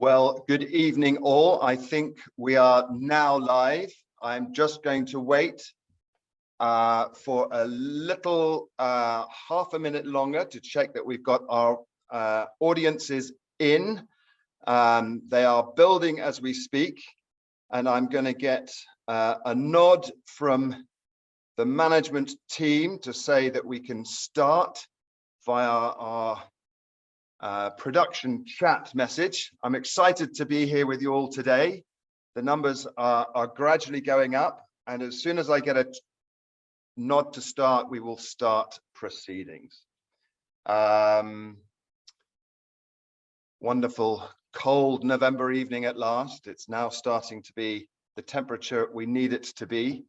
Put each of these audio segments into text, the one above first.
Well, good evening all. I think we are now live. I'm just going to wait for a little half a minute longer to check that we've got our audiences in. They are building as we speak, and I'm going to get a nod from the management team to say that we can start via our production chat message. I'm excited to be here with you all today. The numbers are gradually going up, and as soon as I get a nod to start, we will start proceedings. Wonderful cold November evening at last. It's now starting to be the temperature we need it to be.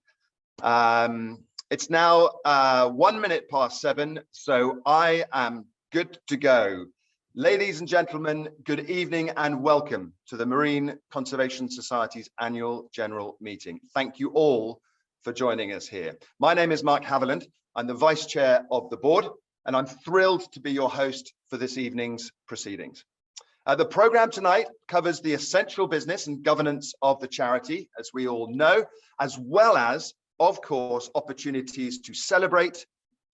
It's now 1 minute past 7, so I am good to go. Ladies and gentlemen, good evening and welcome to the Marine Conservation Society's annual general meeting. Thank you all for joining us here. My name is Mark Haviland. I'm the Vice Chair of the board, and I'm thrilled to be your host for this evening's proceedings. The program tonight covers the essential business and governance of the charity, as we all know, as well as, of course, opportunities to celebrate,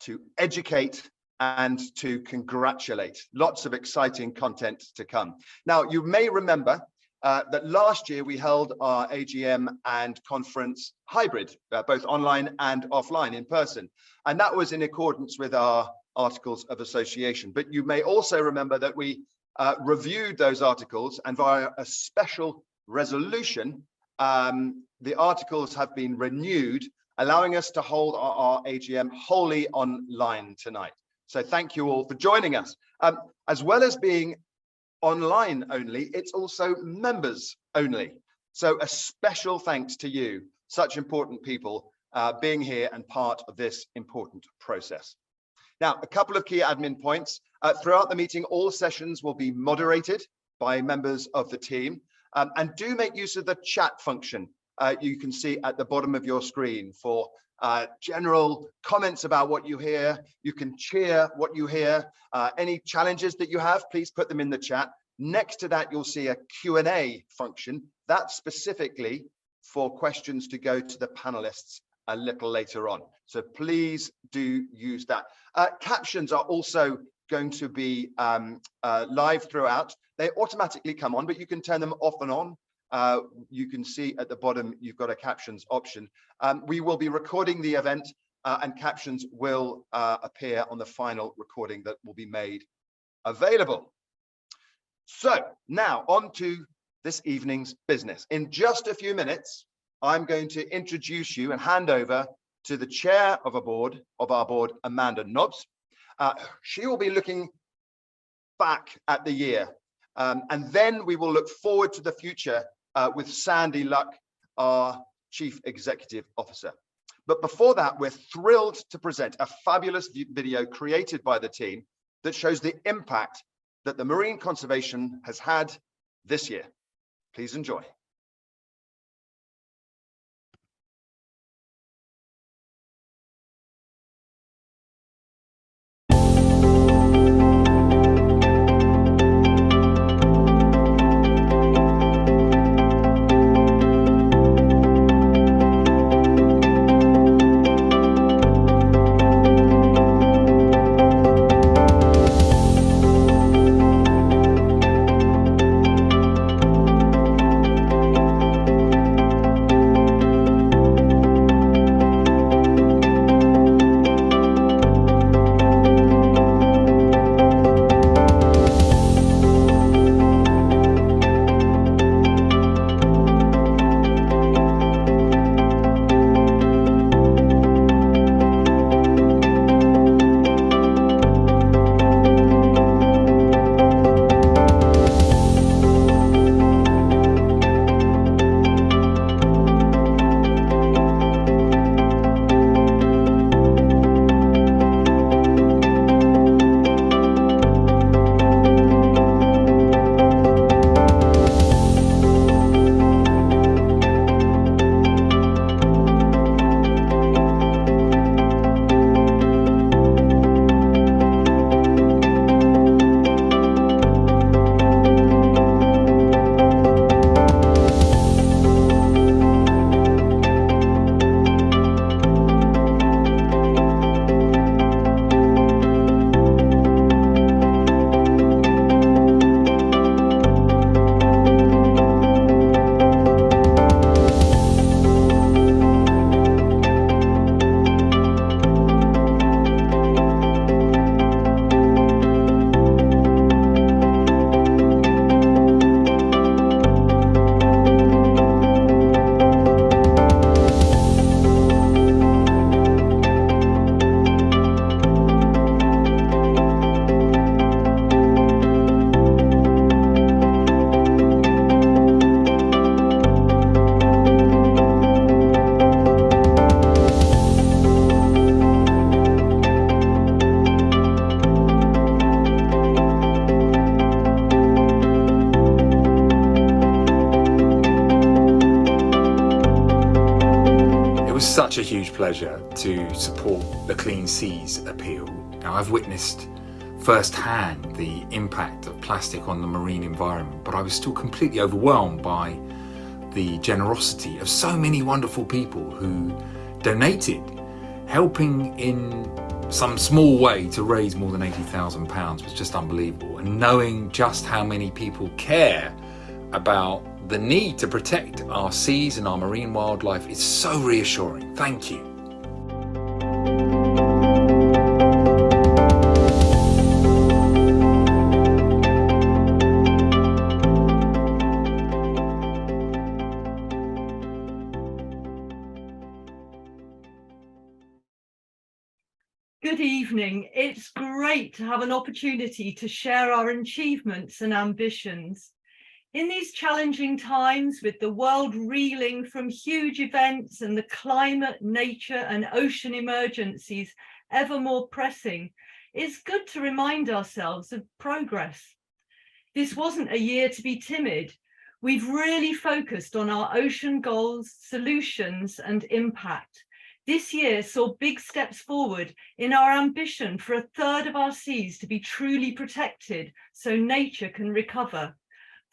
to educate, and to congratulate. Lots of exciting content to come. Now, you may remember that last year we held our AGM and conference hybrid, both online and offline in person. And that was in accordance with our articles of association. But you may also remember that we reviewed those articles, and via a special resolution, the articles have been renewed, allowing us to hold our AGM wholly online tonight. So thank you all for joining us. As well as being online only, it's also members only. So a special thanks to you, such important people, being here and part of this important process. Now, a couple of key admin points. Throughout the meeting, all sessions will be moderated by members of the team. And do make use of the chat function you can see at the bottom of your screen for general comments about what you hear. You can cheer what you hear. Any challenges that you have, please put them in the chat. Next to that, you'll see a Q&A function. That's specifically for questions to go to the panelists a little later on. So please do use that. Captions are also going to be live throughout. They automatically come on, but you can turn them off and on. You can see at the bottom, you've got a captions option. We will be recording the event and captions will appear on the final recording that will be made available. So now on to this evening's business. In just a few minutes, I'm going to introduce you and hand over to the chair of our board, Amanda Nobbs. She will be looking back at the year, and then we will look forward to the future with Sandy Luck, our Chief Executive Officer. But before that, we're thrilled to present a fabulous video created by the team that shows the impact that the marine conservation has had this year. Please enjoy. such a huge pleasure to support the Clean Seas appeal. Now, I've witnessed firsthand the impact of plastic on the marine environment, but I was still completely overwhelmed by the generosity of so many wonderful people who donated, helping in some small way to raise more than £80,000 was just unbelievable. And knowing just how many people care about the need to protect our seas and our marine wildlife is so reassuring. Thank you. Good evening. It's great to have an opportunity to share our achievements and ambitions. In these challenging times, with the world reeling from huge events and the climate, nature and ocean emergencies ever more pressing, it's good to remind ourselves of progress. This wasn't a year to be timid. We've really focused on our ocean goals, solutions and impact. This year saw big steps forward in our ambition for a third of our seas to be truly protected so nature can recover.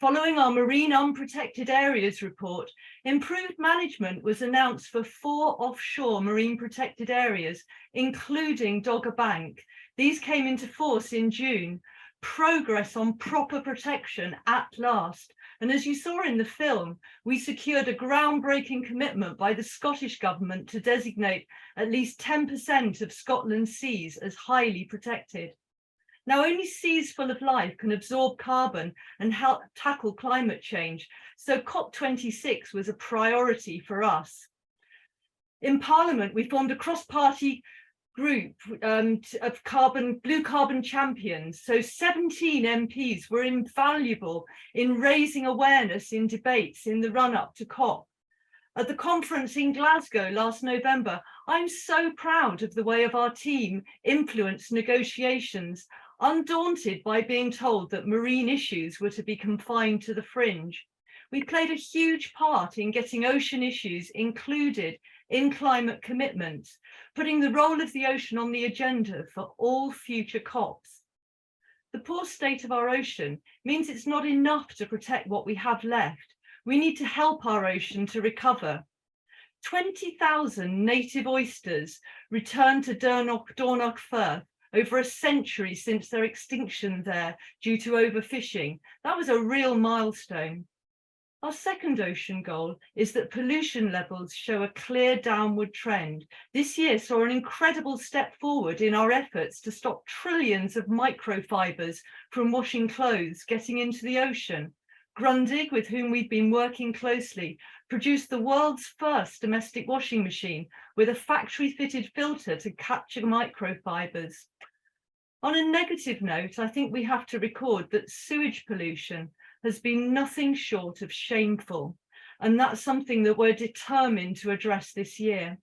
Following our Marine Unprotected Areas report, improved management was announced for 4 offshore marine protected areas, including Dogger Bank. These came into force in June. Progress on proper protection at last. And as you saw in the film, we secured a groundbreaking commitment by the Scottish Government to designate at least 10% of Scotland's seas as highly protected. Now, only seas full of life can absorb carbon and help tackle climate change, so COP26 was a priority for us. In Parliament, we formed a cross-party group of blue carbon champions. So 17 MPs were invaluable in raising awareness in debates in the run-up to COP. At the conference in Glasgow last November, I'm so proud of the way of our team influenced negotiations, undaunted by being told that marine issues were to be confined to the fringe. We played a huge part in getting ocean issues included in climate commitments, putting the role of the ocean on the agenda for all future COPs. The poor state of our ocean means it's not enough to protect what we have left. We need to help our ocean to recover. 20,000 native oysters returned to Dornoch Firth over a century since their extinction there due to overfishing. That was a real milestone. Our second ocean goal is that pollution levels show a clear downward trend. This year saw an incredible step forward in our efforts to stop trillions of microfibers from washing clothes getting into the ocean. Grundig, with whom we've been working closely, produced the world's first domestic washing machine with a factory-fitted filter to capture microfibers. On a negative note, I think we have to record that sewage pollution has been nothing short of shameful, and that's something that we're determined to address this year.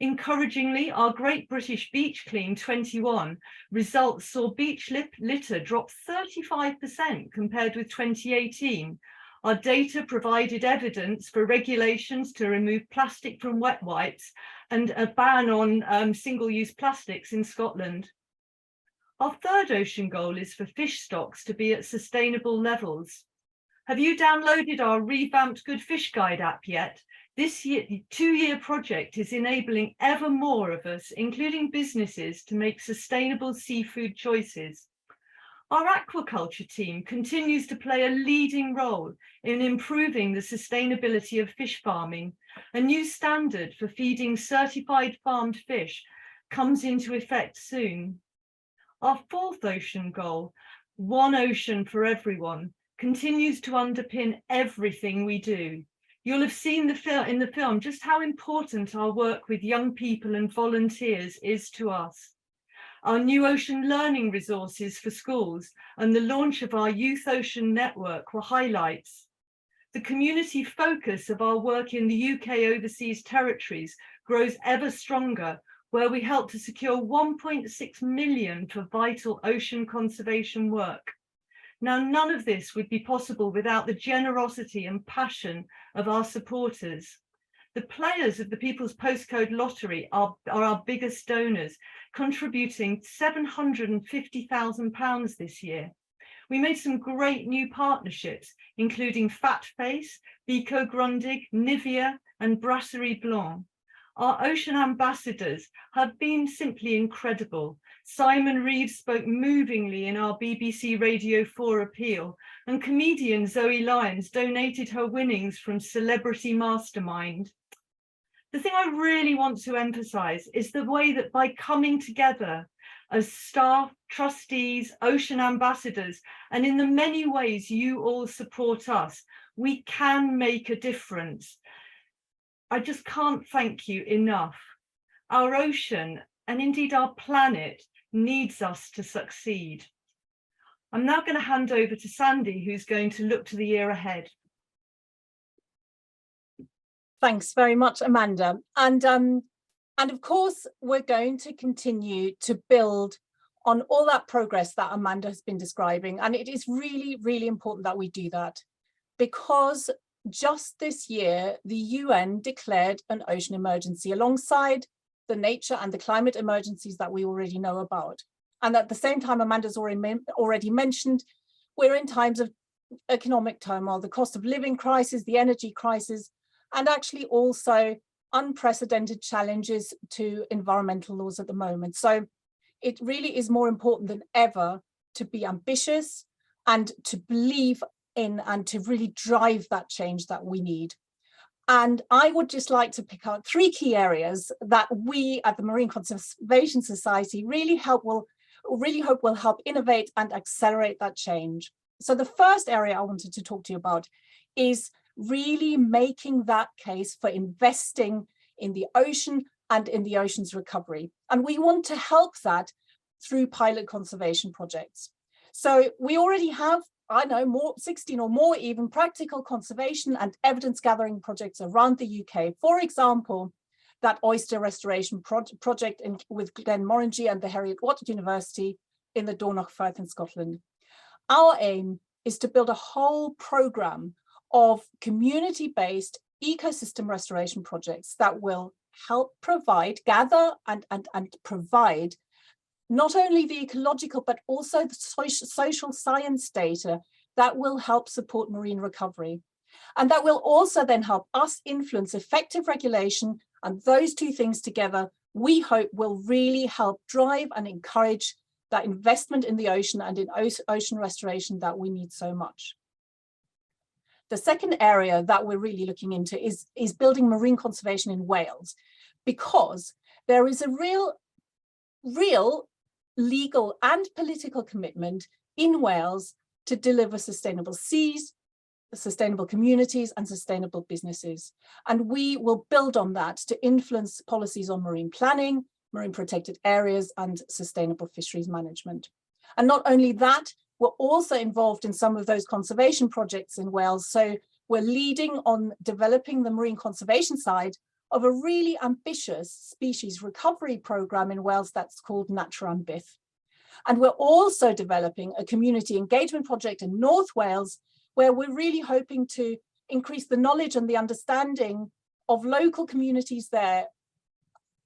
Encouragingly, our Great British Beach Clean 21 results saw beach litter drop 35% compared with 2018. Our data provided evidence for regulations to remove plastic from wet wipes and a ban on single-use plastics in Scotland. Our third ocean goal is for fish stocks to be at sustainable levels. Have you downloaded our revamped Good Fish Guide app yet? This year, the 2-year project is enabling ever more of us, including businesses, to make sustainable seafood choices. Our aquaculture team continues to play a leading role in improving the sustainability of fish farming. A new standard for feeding certified farmed fish comes into effect soon. Our fourth ocean goal, one ocean for everyone, continues to underpin everything we do. You'll have seen in the film just how important our work with young people and volunteers is to us. Our new ocean learning resources for schools and the launch of our Youth Ocean Network were highlights. The community focus of our work in the UK overseas territories grows ever stronger, where we help to secure 1.6 million for vital ocean conservation work. Now, none of this would be possible without the generosity and passion of our supporters. The players of the People's Postcode Lottery are our biggest donors, contributing £750,000 this year. We made some great new partnerships, including Fat Face, Bico Grundig, Nivea, and Brasserie Blanc. Our ocean ambassadors have been simply incredible. Simon Reeves spoke movingly in our BBC Radio 4 appeal, and comedian Zoe Lyons donated her winnings from Celebrity Mastermind. The thing I really want to emphasise is the way that by coming together as staff, trustees, ocean ambassadors, and in the many ways you all support us, we can make a difference. I just can't thank you enough. Our ocean, and indeed our planet, needs us to succeed. I'm now going to hand over to Sandy, who's going to look to the year ahead. Thanks very much, Amanda. And of course, we're going to continue to build on all that progress that Amanda has been describing. And it is really, really important that we do that, because just this year, the UN declared an ocean emergency alongside the nature and the climate emergencies that we already know about. And at the same time, Amanda's already mentioned, we're in times of economic turmoil, the cost of living crisis, the energy crisis, and actually also unprecedented challenges to environmental laws at the moment. So it really is more important than ever to be ambitious and to believe in and to really drive that change that we need. And I would just like to pick out 3 key areas that we at the Marine Conservation Society really hope will help innovate and accelerate that change. So the first area I wanted to talk to you about is really making that case for investing in the ocean and in the ocean's recovery. And we want to help that through pilot conservation projects. So we already have, 16 or more even practical conservation and evidence gathering projects around the UK. For example, that oyster restoration project with Glenmorangie and the Heriot-Watt University in the Dornoch Firth in Scotland. Our aim is to build a whole programme of community-based ecosystem restoration projects that will help gather and provide not only the ecological, but also the social science data that will help support marine recovery. And that will also then help us influence effective regulation, and those 2 things together, we hope will really help drive and encourage that investment in the ocean and in ocean restoration that we need so much. The second area that we're really looking into is building marine conservation in Wales, because there is a real legal and political commitment in Wales to deliver sustainable seas, sustainable communities and sustainable businesses. And we will build on that to influence policies on marine planning, marine protected areas and sustainable fisheries management. And not only that, we're also involved in some of those conservation projects in Wales. So we're leading on developing the marine conservation side of a really ambitious species recovery programme in Wales that's called Natura Ambith. And we're also developing a community engagement project in North Wales, where we're really hoping to increase the knowledge and the understanding of local communities there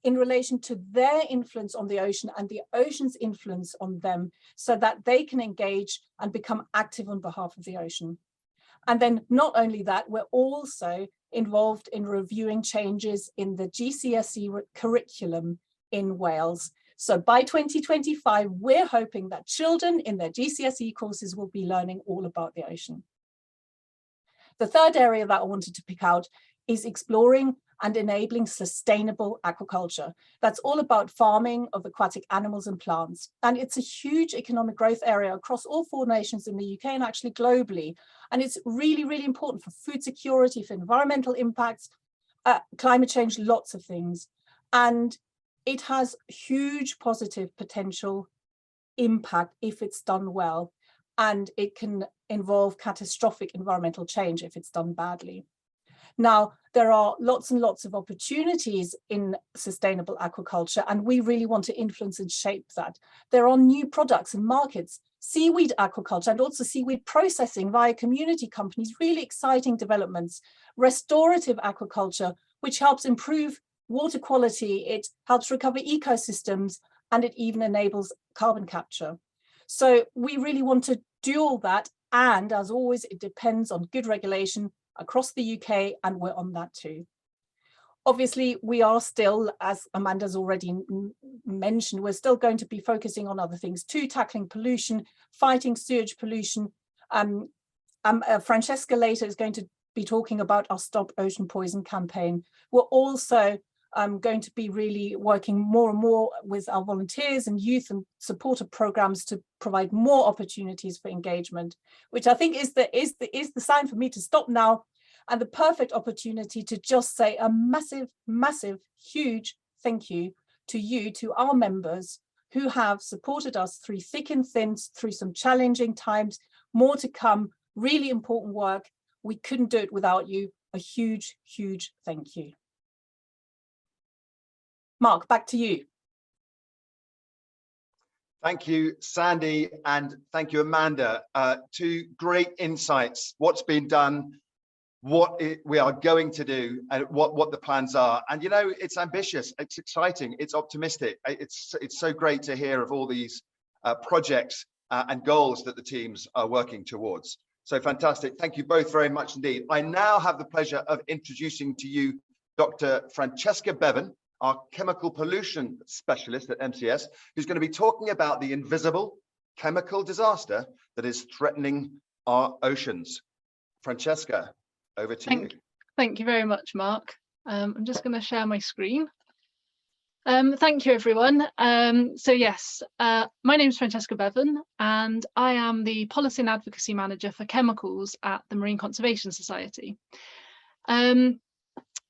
in relation to their influence on the ocean and the ocean's influence on them, so that they can engage and become active on behalf of the ocean. And then not only that, we're also involved in reviewing changes in the GCSE curriculum in Wales. So by 2025, we're hoping that children in their GCSE courses will be learning all about the ocean. The third area that I wanted to pick out is exploring and enabling sustainable aquaculture. That's all about farming of aquatic animals and plants. And it's a huge economic growth area across all 4 nations in the UK and actually globally. And it's really, really important for food security, for environmental impacts, climate change, lots of things. And it has huge positive potential impact if it's done well. And it can involve catastrophic environmental change if it's done badly. Now, there are lots and lots of opportunities in sustainable aquaculture, and we really want to influence and shape that. There are new products and markets, seaweed aquaculture and also seaweed processing via community companies, really exciting developments. Restorative aquaculture, which helps improve water quality, it helps recover ecosystems, and it even enables carbon capture. So we really want to do all that. And as always, it depends on good regulation across the UK, and we're on that too. Obviously, we are still, as Amanda's already mentioned, we're still going to be focusing on other things too, tackling pollution, fighting sewage pollution. Francesca later is going to be talking about our Stop Ocean Poison campaign. We're also going to be really working more and more with our volunteers and youth and supporter programs to provide more opportunities for engagement, which I think is the sign for me to stop now, and the perfect opportunity to just say a massive, massive, huge thank you, to our members who have supported us through thick and thin, through some challenging times, more to come, really important work. We couldn't do it without you. A huge, huge thank you. Mark, back to you. Thank you, Sandy, and thank you, Amanda. Two great insights, what's been done, what we are going to do, and what the plans are. And you know, it's ambitious, it's exciting, it's optimistic. It's so great to hear of all these projects and goals that the teams are working towards. So fantastic. Thank you both very much indeed. I now have the pleasure of introducing to you Dr. Francesca Bevan, our chemical pollution specialist at MCS, who's going to be talking about the invisible chemical disaster that is threatening our oceans. Francesca, over to you. Thank you very much, Mark. I'm just going to share my screen. Thank you, everyone. So yes, my name is Francesca Bevan, and I am the Policy and Advocacy Manager for Chemicals at the Marine Conservation Society.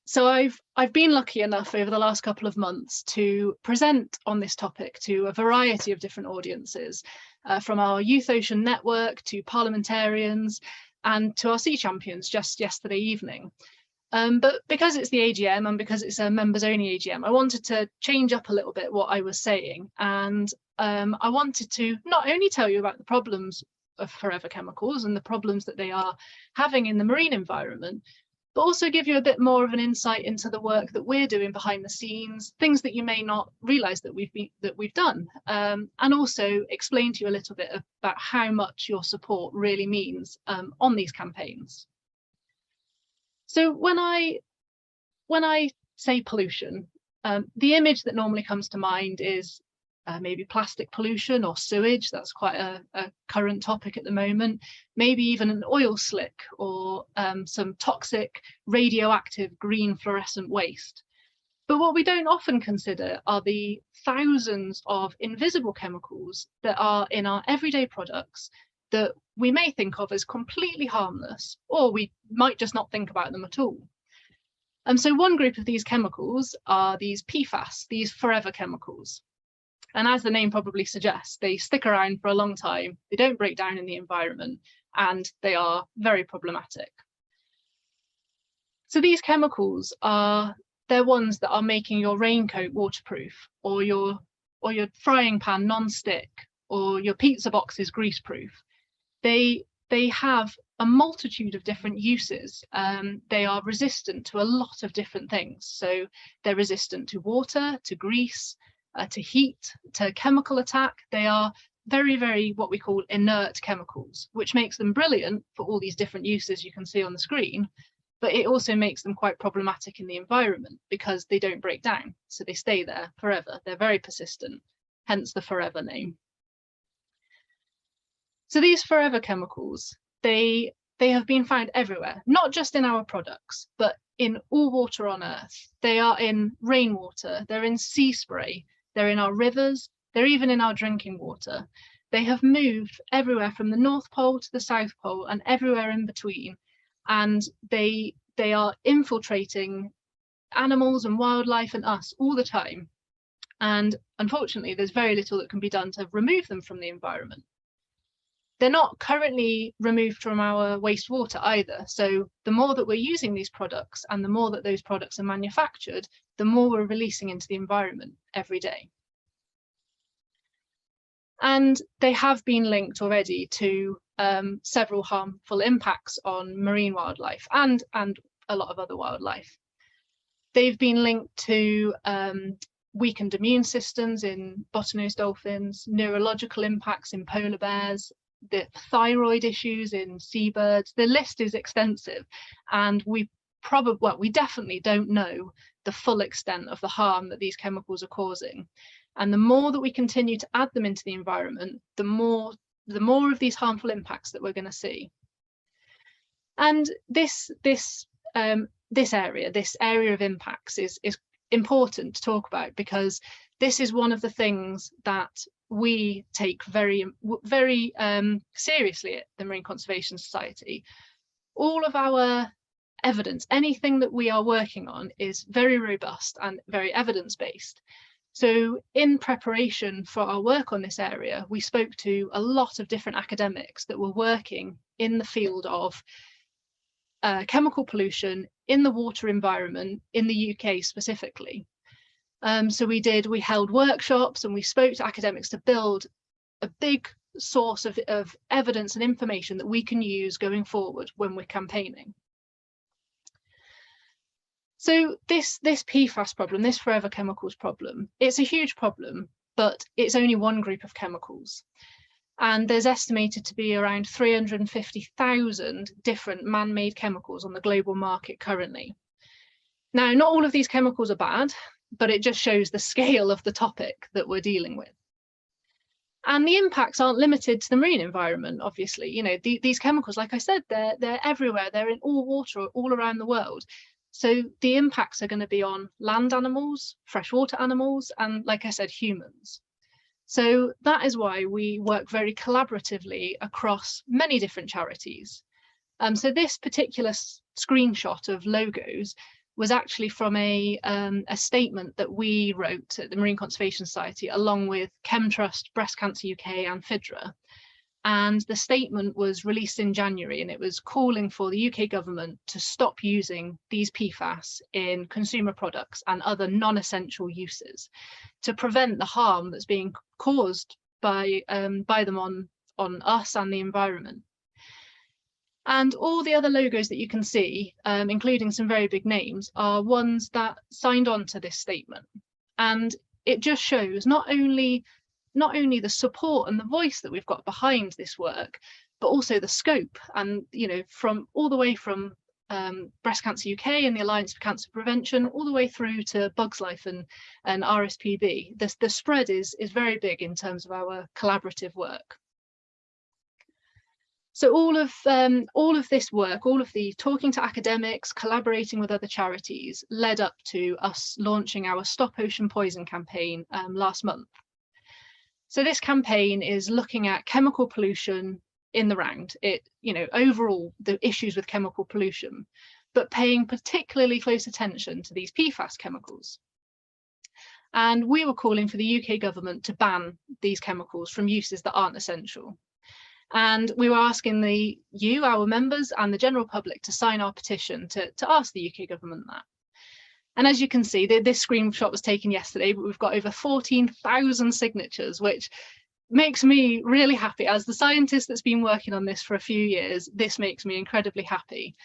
So I've been lucky enough over the last couple of months to present on this topic to a variety of different audiences, from our Youth Ocean Network to parliamentarians and to our sea champions just yesterday evening. But because it's the AGM and because it's a members only AGM, I wanted to change up a little bit what I was saying. And I wanted to not only tell you about the problems of forever chemicals and the problems that they are having in the marine environment, but also give you a bit more of an insight into the work that we're doing behind the scenes, things that you may not realise that we've done, and also explain to you a little bit about how much your support really means on these campaigns. So when I say pollution, the image that normally comes to mind is maybe plastic pollution or sewage. That's quite a current topic at the moment. Maybe even an oil slick or some toxic radioactive green fluorescent waste. But what we don't often consider are the thousands of invisible chemicals that are in our everyday products that we may think of as completely harmless, or we might just not think about them at all. And so one group of these chemicals are these PFAS, these forever chemicals. And as the name probably suggests, they stick around for a long time, they don't break down in the environment, and they are very problematic. So these chemicals they're ones that are making your raincoat waterproof, or your frying pan non-stick, or your pizza boxes greaseproof. They have a multitude of different uses. They are resistant to a lot of different things. So they're resistant to water, to grease, to heat, to chemical attack. They are very, very what we call inert chemicals, which makes them brilliant for all these different uses you can see on the screen, but it also makes them quite problematic in the environment because they don't break down. So they stay there forever. They're very persistent, hence the forever name. So these forever chemicals, they have been found everywhere, not just in our products, but in all water on Earth. They are in rainwater, they're in sea spray, they're in our rivers, they're even in our drinking water. They have moved everywhere from the North Pole to the South Pole and everywhere in between. And they are infiltrating animals and wildlife and us all the time. And unfortunately, there's very little that can be done to remove them from the environment. They're not currently removed from our wastewater either. So the more that we're using these products and the more that those products are manufactured, the more we're releasing into the environment every day. And they have been linked already to several harmful impacts on marine wildlife and a lot of other wildlife. They've been linked to weakened immune systems in bottlenose dolphins, neurological impacts in polar bears, the thyroid issues in seabirds. The list is extensive, and we definitely don't know the full extent of the harm that these chemicals are causing. And the more that we continue to add them into the environment, the more of these harmful impacts that we're going to see. And this area of impacts is important to talk about, because this is one of the things that we take very seriously at the Marine Conservation Society. All of our evidence, anything that we are working on, is very robust and very evidence-based. So in preparation for our work on this area, we spoke to a lot of different academics that were working in the field of chemical pollution in the water environment in the UK specifically. So we held workshops and we spoke to academics to build a big source of evidence and information that we can use going forward when we're campaigning. So this PFAS problem, this forever chemicals problem, it's a huge problem, but it's only one group of chemicals. And there's estimated to be around 350,000 different man-made chemicals on the global market currently. Now, not all of these chemicals are bad, but it just shows the scale of the topic that we're dealing with. And the impacts aren't limited to the marine environment, obviously. You know, these chemicals, like I said, they're everywhere. They're in all water, all around the world. So the impacts are going to be on land animals, freshwater animals, and, like I said, humans. So that is why we work very collaboratively across many different charities. So this particular screenshot of logos was actually from a statement that we wrote at the Marine Conservation Society, along with ChemTrust, Breast Cancer UK and FIDRA. And the statement was released in January, and it was calling for the UK government to stop using these PFAS in consumer products and other non-essential uses to prevent the harm that's being caused by them on us and the environment. And all the other logos that you can see, including some very big names, are ones that signed on to this statement. And it just shows not only the support and the voice that we've got behind this work, but also the scope. And, you know, from all the way from Breast Cancer UK and the Alliance for Cancer Prevention, all the way through to Bugs Life and RSPB, the spread is very big in terms of our collaborative work. So all of this work, all of the talking to academics, collaborating with other charities, led up to us launching our Stop Ocean Poison campaign last month. So this campaign is looking at chemical pollution in the round, overall the issues with chemical pollution, but paying particularly close attention to these PFAS chemicals. And we were calling for the UK government to ban these chemicals from uses that aren't essential. And we were asking our members and the general public to sign our petition to ask the UK government that. And as you can see, this screenshot was taken yesterday, but we've got over 14,000 signatures, which makes me really happy. As the scientist that's been working on this for a few years, this makes me incredibly happy.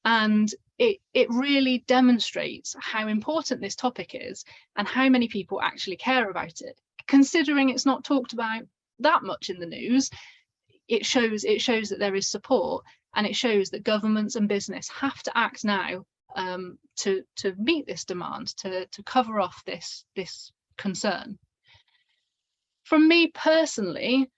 And it really demonstrates how important this topic is and how many people actually care about it. Considering it's not talked about that much in the news, it shows that there is support, and it shows that governments and business have to act now to meet this demand, to cover off this concern. From me personally,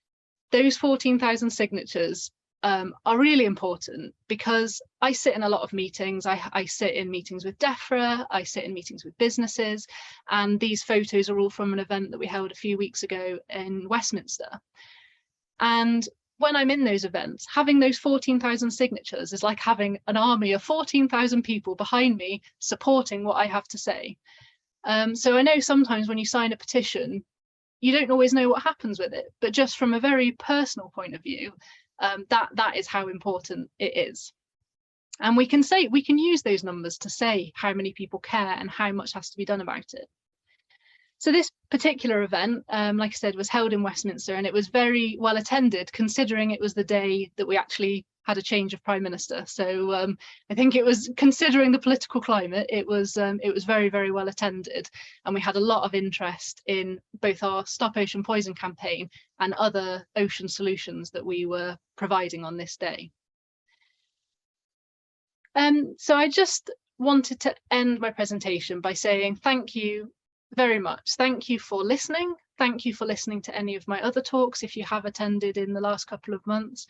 those 14,000 signatures are really important, because I sit in a lot of meetings. I sit in meetings with DEFRA, I sit in meetings with businesses, and these photos are all from an event that we held a few weeks ago in Westminster. And when I'm in those events, having those 14,000 signatures is like having an army of 14,000 people behind me supporting what I have to say. So I know sometimes when you sign a petition, you don't always know what happens with it, but just from a very personal point of view, that is how important it is. And we can use those numbers to say how many people care and how much has to be done about it. So this particular event, like I said, was held in Westminster, and it was very well attended, considering it was the day that we actually had a change of Prime Minister. So I think it was, considering the political climate, it was very, very well attended, and we had a lot of interest in both our Stop Ocean Poison campaign and other ocean solutions that we were providing on this day. So I just wanted to end my presentation by saying thank you very much. Thank you for listening. Thank you for listening to any of my other talks if you have attended in the last couple of months.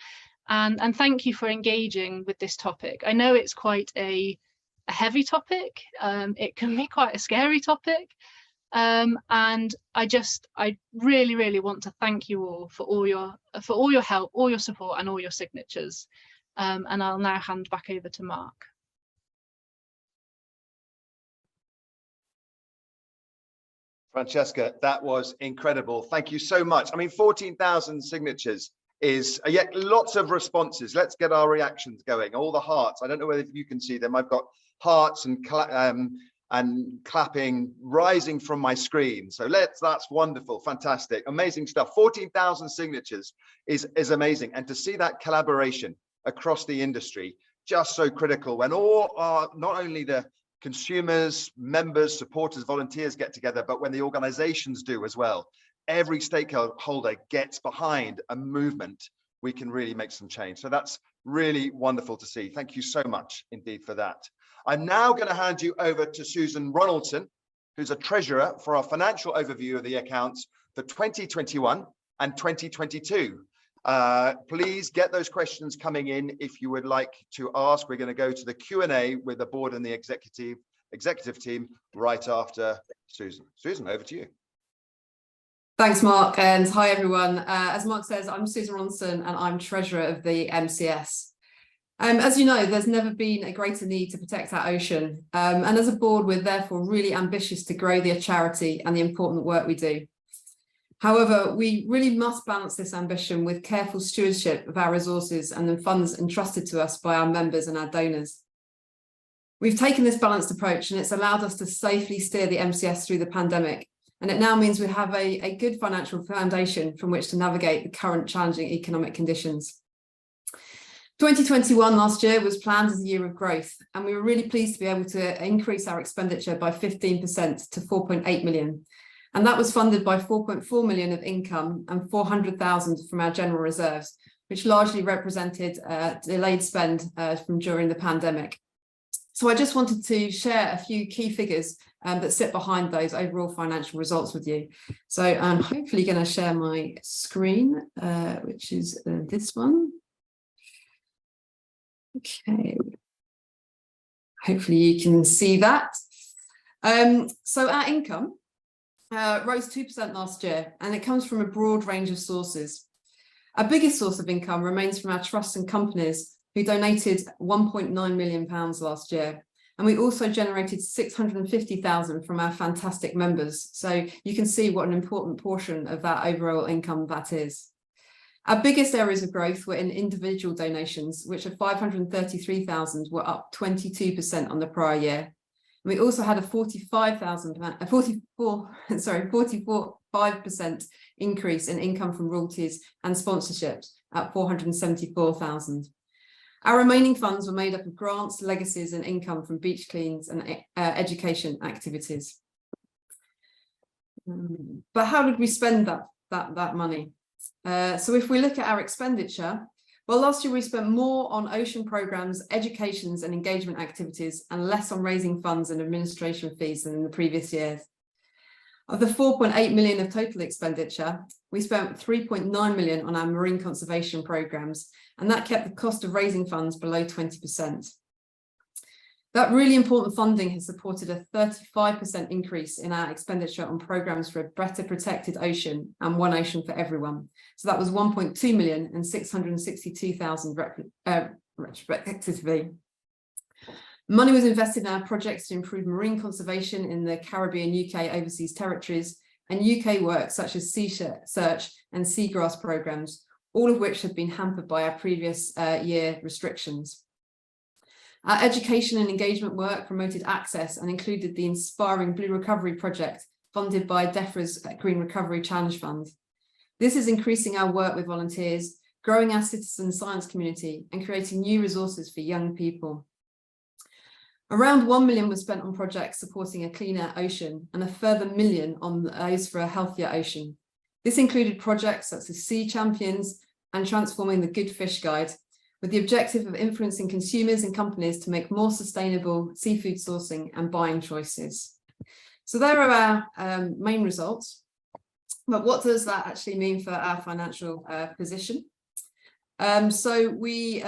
And thank you for engaging with this topic. I know it's quite a heavy topic. It can be quite a scary topic. And I really, really want to thank you all for all your help, all your support, and all your signatures. And I'll now hand back over to Mark. Francesca, that was incredible. Thank you so much. I mean, 14,000 signatures is yet lots of responses. Let's get our reactions going. All the hearts. I don't know whether you can see them. I've got hearts and clapping rising from my screen. So that's wonderful, fantastic, amazing stuff. 14,000 signatures is amazing. And to see that collaboration across the industry, just so critical when all are, not only the consumers, members, supporters, volunteers get together, but when the organizations do as well. Every stakeholder gets behind a movement, we can really make some change. So that's really wonderful to see. Thank you so much indeed for that. I'm now going to hand you over to Susan Ronaldson, who's a treasurer, for our financial overview of the accounts for 2021 and 2022. Please get those questions coming in if you would like to ask. We're going to go to the Q&A with the board and the executive team right after Susan. Susan, over to you. Thanks, Mark, and hi everyone. As Mark says, I'm Susan Ronson and I'm treasurer of the MCS. As you know, there's never been a greater need to protect our ocean, and as a board, we're therefore really ambitious to grow the charity and the important work we do. However, we really must balance this ambition with careful stewardship of our resources and the funds entrusted to us by our members and our donors. We've taken this balanced approach and it's allowed us to safely steer the MCS through the pandemic. And it now means we have a good financial foundation from which to navigate the current challenging economic conditions. 2021 last year was planned as a year of growth, and we were really pleased to be able to increase our expenditure by 15% to 4.8 million. And that was funded by 4.4 million of income and 400,000 from our general reserves, which largely represented delayed spend from during the pandemic. So I just wanted to share a few key figures that sit behind those overall financial results with you. So I'm hopefully going to share my screen, which is this one. Okay. Hopefully you can see that. So our income rose 2% last year, and it comes from a broad range of sources. Our biggest source of income remains from our trusts and companies, who donated £1.9 million last year. And we also generated 650,000 from our fantastic members. So you can see what an important portion of that overall income that is. Our biggest areas of growth were in individual donations, which at 533,000 were up 22% on the prior year. And we also had a 45% increase in income from royalties and sponsorships at 474,000. Our remaining funds were made up of grants, legacies, and income from beach cleans and education activities. But how did we spend that money? So if we look at our expenditure, well, last year we spent more on ocean programs, educations and engagement activities, and less on raising funds and administration fees than in the previous years. Of the 4.8 million of total expenditure, we spent 3.9 million on our marine conservation programs, and that kept the cost of raising funds below 20%. That really important funding has supported a 35% increase in our expenditure on programs for a better protected ocean and One Ocean for Everyone. So that was 1.2 million and 662,000 respectively. Money was invested in our projects to improve marine conservation in the Caribbean, UK overseas territories, and UK work such as sea search and seagrass programs, all of which have been hampered by our previous year restrictions. Our education and engagement work promoted access and included the Inspiring Blue Recovery project funded by DEFRA's Green Recovery Challenge Fund. This is increasing our work with volunteers growing our citizen science community, and creating new resources for young people. Around 1 million was spent on projects supporting a cleaner ocean, and a further 1 million on those for a healthier ocean. This included projects such as Sea Champions and transforming the Good Fish Guide, with the objective of influencing consumers and companies to make more sustainable seafood sourcing and buying choices. So there are our main results. But what does that actually mean for our financial position? So with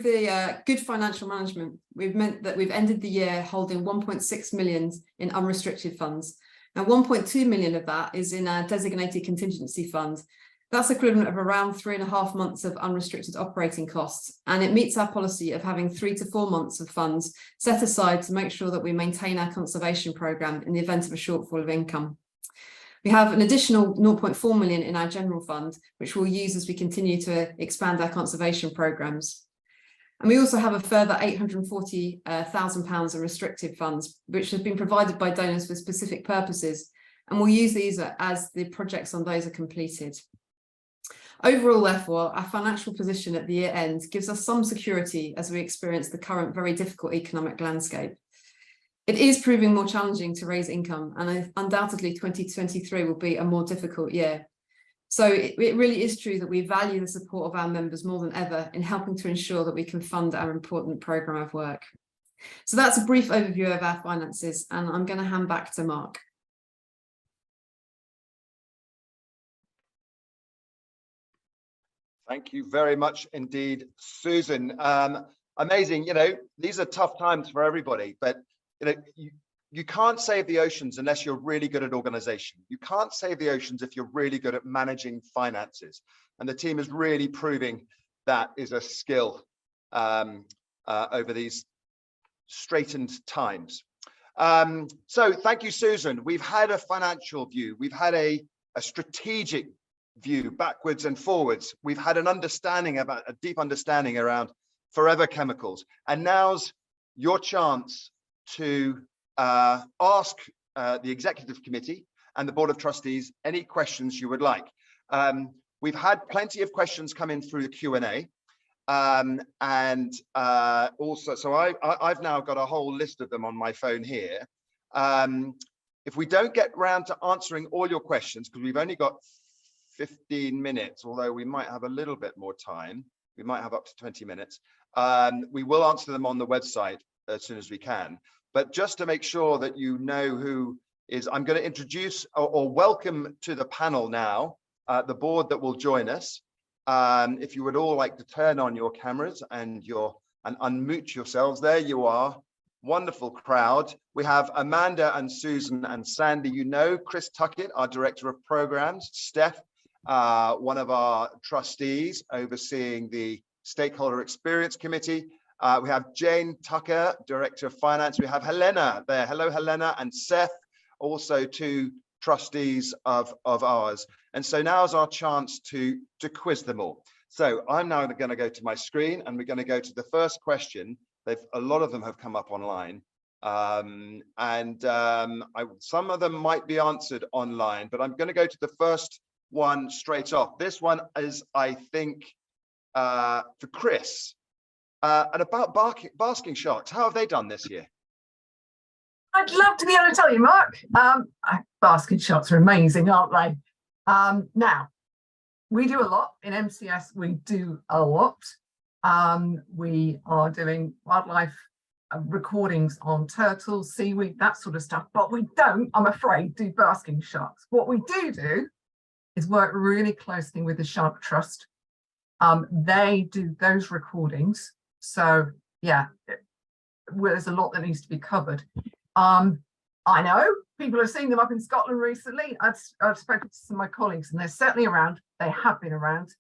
the good financial management, we've meant that we've ended the year holding 1.6 million in unrestricted funds. Now 1.2 million of that is in our designated contingency fund. That's equivalent of around 3.5 months of unrestricted operating costs. And it meets our policy of having 3 to 4 months of funds set aside to make sure that we maintain our conservation programme in the event of a shortfall of income. We have an additional 0.4 million in our general fund, which we'll use as we continue to expand our conservation programmes. And we also have a further £840,000 in restricted funds, which have been provided by donors for specific purposes. And we'll use these as the projects on those are completed. Overall, therefore, our financial position at the year end gives us some security as we experience the current very difficult economic landscape. It is proving more challenging to raise income, and undoubtedly 2023 will be a more difficult year. So it really is true that we value the support of our members more than ever in helping to ensure that we can fund our important programme of work. So that's a brief overview of our finances, and I'm going to hand back to Mark. Thank you very much indeed, Susan. Amazing. You know, these are tough times for everybody, but you know, you can't save the oceans unless you're really good at organization. You can't save the oceans if you're really good at managing finances. And the team is really proving that is a skill over these straightened times. So thank you, Susan. We've had a financial view. We've had a strategic view backwards and forwards. We've had an understanding about a deep understanding around forever chemicals. And now's your chance to ask the executive committee and the board of trustees any questions you would like. We've had plenty of questions come in through the Q&A, and also, so I've now got a whole list of them on my phone here. If we don't get round to answering all your questions, because we've only got 15 minutes, although we might have a little bit more time, we might have up to 20 minutes, we will answer them on the website as soon as we can. But just to make sure that you know who is, I'm going to introduce or welcome to the panel now, the board that will join us. If you would all like to turn on your cameras and unmute yourselves, there you are. Wonderful crowd. We have Amanda and Susan and Sandy, you know, Chris Tuckett, our Director of Programs, Steph, one of our trustees overseeing the Stakeholder Experience Committee. We have Jane Tucker, Director of Finance. We have Helena there. Hello, Helena, and Seth, also two trustees of ours. And so now is our chance to quiz them all. So I'm now going to go to my screen, and we're going to go to the first question. A lot of them have come up online, some of them might be answered online, but I'm going to go to the first one straight off. This one is, I think, for Chris. And about basking sharks, how have they done this year? I'd love to be able to tell you, Mark. Basking sharks are amazing, aren't they? Now, we do a lot in MCS. We do a lot. We are doing wildlife recordings on turtles, seaweed, that sort of stuff. But we don't, I'm afraid, do basking sharks. What we do is work really closely with the Shark Trust. They do those recordings. So yeah, there's a lot that needs to be covered. I know people have seen them up in Scotland recently. I've spoken to some of my colleagues, and they're certainly around. They have been around.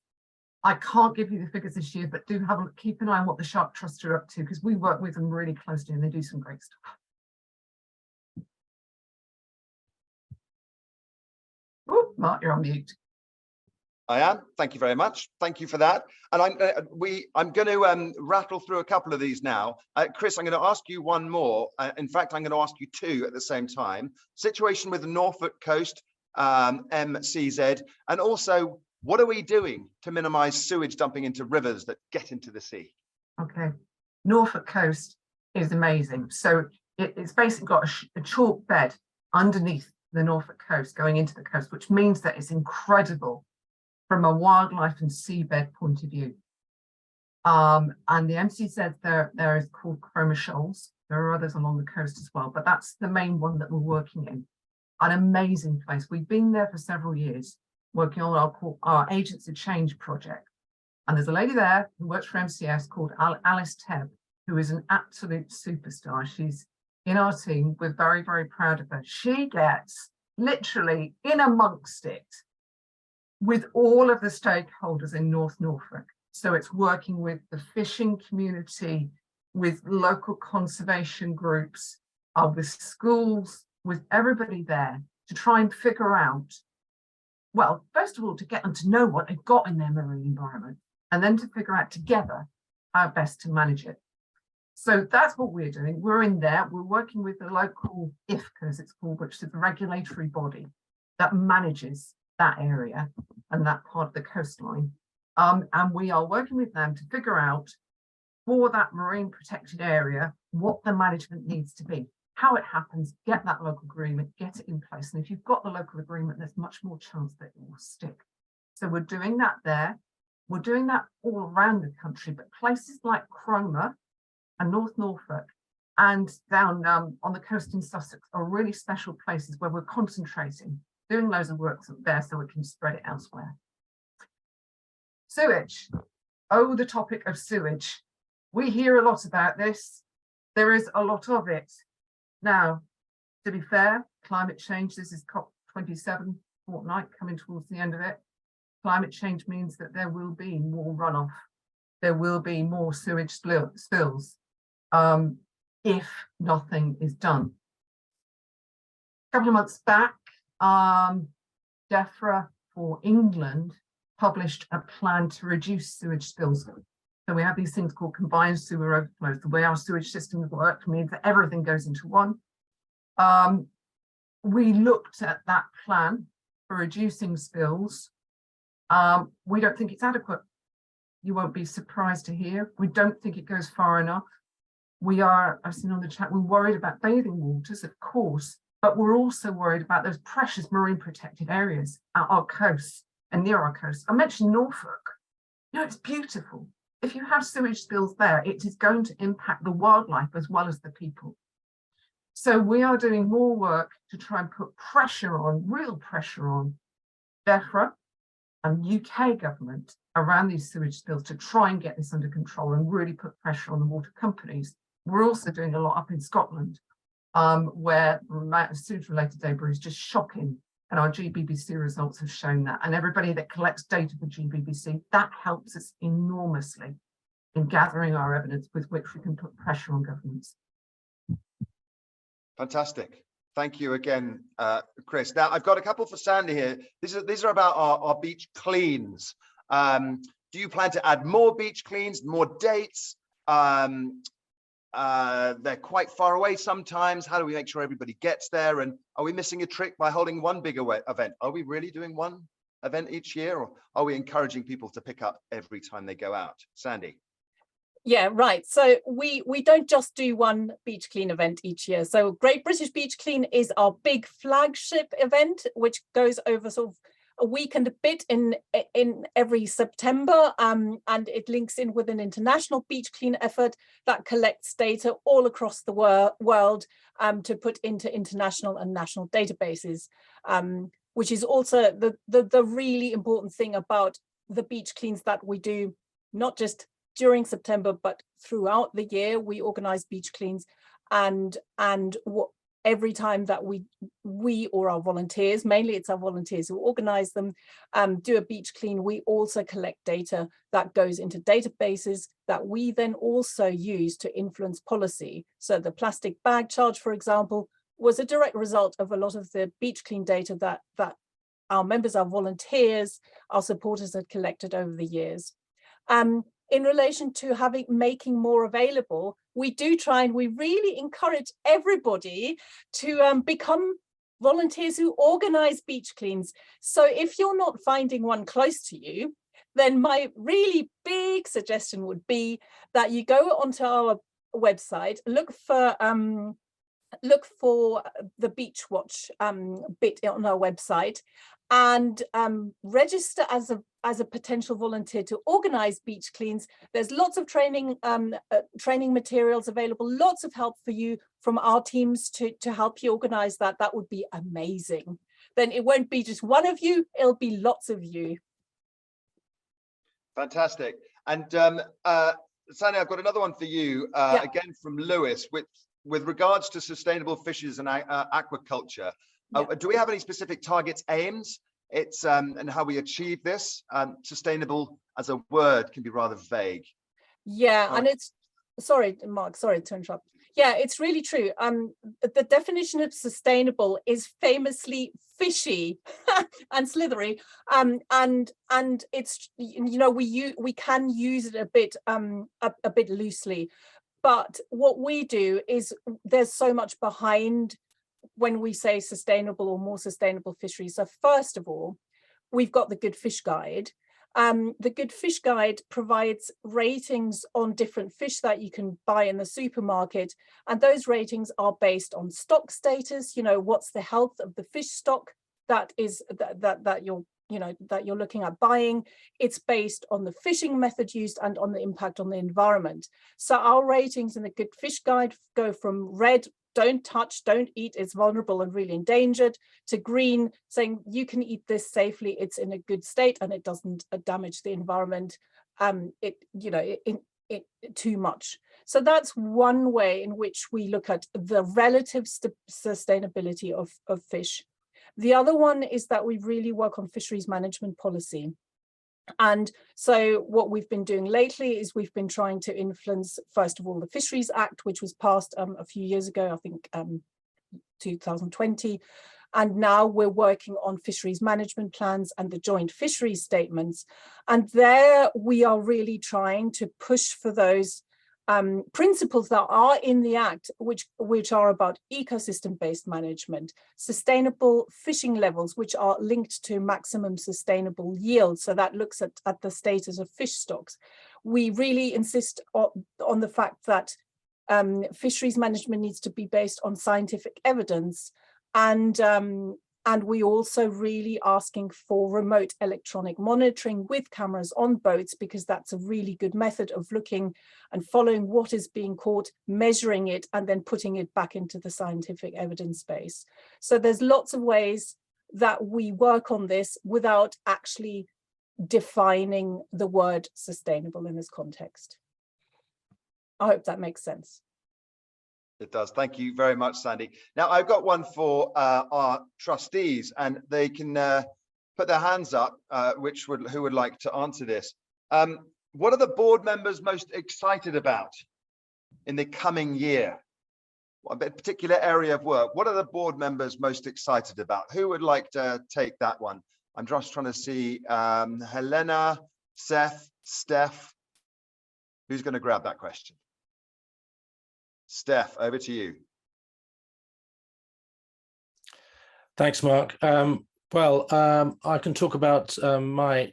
I can't give you the figures this year, but do have keep an eye on what the Shark Trust are up to, because we work with them really closely and they do some great stuff. Oh, Mark, you're on mute. I am. Thank you very much. Thank you for that. And I'm going to rattle through a couple of these now. Chris, I'm going to ask you one more. In fact, I'm going to ask you two at the same time. Situation with the Norfolk coast, MCZ, and also What are we doing to minimize sewage dumping into rivers that get into the sea? Okay, Norfolk coast is amazing. So it's basically got a chalk bed underneath the Norfolk coast going into the coast, which means that it's incredible from a wildlife and seabed point of view. And the MCZ there is called Cromer Shoals. There are others along the coast as well, but that's the main one that we're working in. An amazing place. We've been there for several years working on our Agents of Change project. And there's a lady there who works for MCS called Alice Tebb, who is an absolute superstar. She's in our team. We're very, very proud of her. She gets literally in amongst it with all of the stakeholders in North Norfolk. So it's working with the fishing community, with local conservation groups, with schools, with everybody there to try and figure out, well, first of all, to get them to know what they've got in their marine environment, and then to figure out together how best to manage it. So that's what we're doing. We're in there. We're working with the local IFCA, as it's called, which is the regulatory body that manages that area and that part of the coastline. And we are working with them to figure out for that marine protected area what the management needs to be, how it happens, get that local agreement, get it in place. And if you've got the local agreement, there's much more chance that it will stick. So we're doing that there. We're doing that all around the country, but places like Cromer and North Norfolk and down on the coast in Sussex are really special places where we're concentrating, doing loads of work there so we can spread it elsewhere. Sewage. Oh, the topic of sewage. We hear a lot about this. There is a lot of it. Now, to be fair, climate change, this is COP27 fortnight coming towards the end of it. Climate change means that there will be more runoff. There will be more sewage spills if nothing is done. A couple of months back, DEFRA for England published a plan to reduce sewage spills. So we have these things called combined sewer overflows. The way our sewage systems work means that everything goes into one. We looked at that plan for reducing spills. We don't think it's adequate. You won't be surprised to hear. We don't think it goes far enough. We are, I've seen on the chat, we're worried about bathing waters, of course, but we're also worried about those precious marine protected areas at our coasts and near our coast. I mentioned Norfolk. You know, it's beautiful. If you have sewage spills there, it is going to impact the wildlife as well as the people. So we are doing more work to try and put pressure on, real pressure on DEFRA and UK government around these sewage spills to try and get this under control and really put pressure on the water companies. We're also doing a lot up in Scotland, where the amount of sewage-related debris is just shocking. And our GBBC results have shown that. And everybody that collects data for GBBC, that helps us enormously in gathering our evidence with which we can put pressure on governments. Fantastic. Thank you again, Chris. Now, I've got a couple for Sandy here. These are about our beach cleans. Do you plan to add more beach cleans, more dates? They're quite far away sometimes. How do we make sure everybody gets there? And are we missing a trick by holding one big event? Are we really doing one event each year, or are we encouraging people to pick up every time they go out? Sandy. Yeah, right. So we don't just do one beach clean event each year. So Great British Beach Clean is our big flagship event, which goes over sort of a week and a bit in every September, and it links in with an international beach clean effort that collects data all across the world to put into international and national databases, which is also the really important thing about the beach cleans that we do, not just during September, but throughout the year. We organize beach cleans, and every time that we or our volunteers, mainly it's our volunteers who organize them, do a beach clean, we also collect data that goes into databases that we then also use to influence policy. So the plastic bag charge, for example, was a direct result of a lot of the beach clean data that our members, our volunteers, our supporters had collected over the years. In relation to making more available, we do try and we really encourage everybody to become volunteers who organize beach cleans. So if you're not finding one close to you, then my really big suggestion would be that you go onto our website, look for the Beach Watch bit on our website, and register as a potential volunteer to organize beach cleans. There's lots of training materials available, lots of help for you from our teams to help you organize that. That would be amazing. Then it won't be just one of you, it'll be lots of you. Fantastic. And Sani, I've got another one for you, again from Lewis, with regards to sustainable fisheries and aquaculture. Do we have any specific targets, aims? It's and how we achieve this? Sustainable as a word can be rather vague. Yeah, and it's, sorry, Mark, sorry to interrupt. Yeah, it's really true. The definition of sustainable is famously fishy and slithery, and it's, you know, we can use it a bit loosely, but what we do is there's so much behind when we say sustainable or more sustainable fisheries. So first of all, we've got the Good Fish Guide. The Good Fish Guide provides ratings on different fish that you can buy in the supermarket, and those ratings are based on stock status. You know, what's the health of the fish stock that you're looking at buying. It's based on the fishing method used and on the impact on the environment. So our ratings in the Good Fish Guide go from red, don't touch, don't eat, it's vulnerable and really endangered, to green, saying you can eat this safely, it's in a good state and it doesn't damage the environment too much. So that's one way in which we look at the relative sustainability of fish. The other one is that we really work on fisheries management policy. And so what we've been doing lately is we've been trying to influence, first of all, the Fisheries Act, which was passed a few years ago, I think 2020. And now we're working on fisheries management plans and the joint fisheries statements. And there we are really trying to push for those principles that are in the Act, which are about ecosystem-based management, sustainable fishing levels, which are linked to maximum sustainable yield. So that looks at the status of fish stocks. We really insist on the fact that fisheries management needs to be based on scientific evidence, and we also really asking for remote electronic monitoring with cameras on boats, because that's a really good method of looking and following what is being caught, measuring it, and then putting it back into the scientific evidence base. So there's lots of ways that we work on this without actually defining the word sustainable in this context. I hope that makes sense. It does. Thank you very much, Sandy. Now, I've got one for our trustees, and they can put their hands up, who would like to answer this. What are the board members most excited about in the coming year? A particular area of work. What are the board members most excited about? Who would like to take that one? I'm just trying to see Helena, Seth, Steph. Who's going to grab that question? Steph, over to you. Thanks, Mark. I can talk about my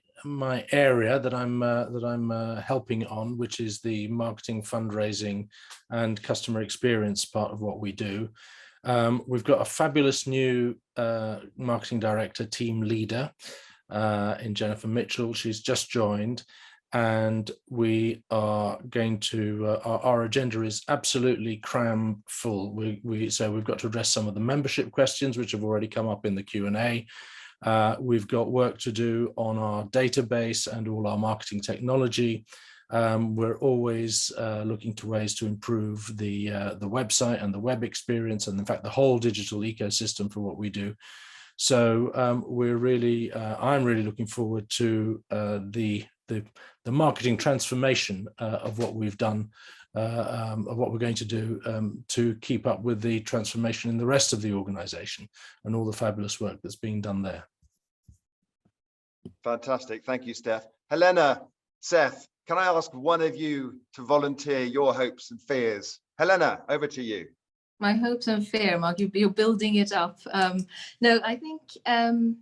area that I'm helping on, which is the marketing, fundraising, and customer experience part of what we do. We've got a fabulous new marketing director, team leader, in Jennifer Mitchell. She's just joined. And we are going to, our agenda is absolutely cram full. So we've got to address some of the membership questions, which have already come up in the Q&A. We've got work to do on our database and all our marketing technology. We're always looking to ways to improve the website and the web experience, and in fact, the whole digital ecosystem for what we do. So we're really, I'm really looking forward to the marketing transformation of what we've done, of what we're going to do to keep up with the transformation in the rest of the organization and all the fabulous work that's being done there. Fantastic. Thank you, Steph. Helena, Seth, can I ask one of you to volunteer your hopes and fears? Helena, over to you. My hopes are fair, Mark. You're building it up. No, I think I'm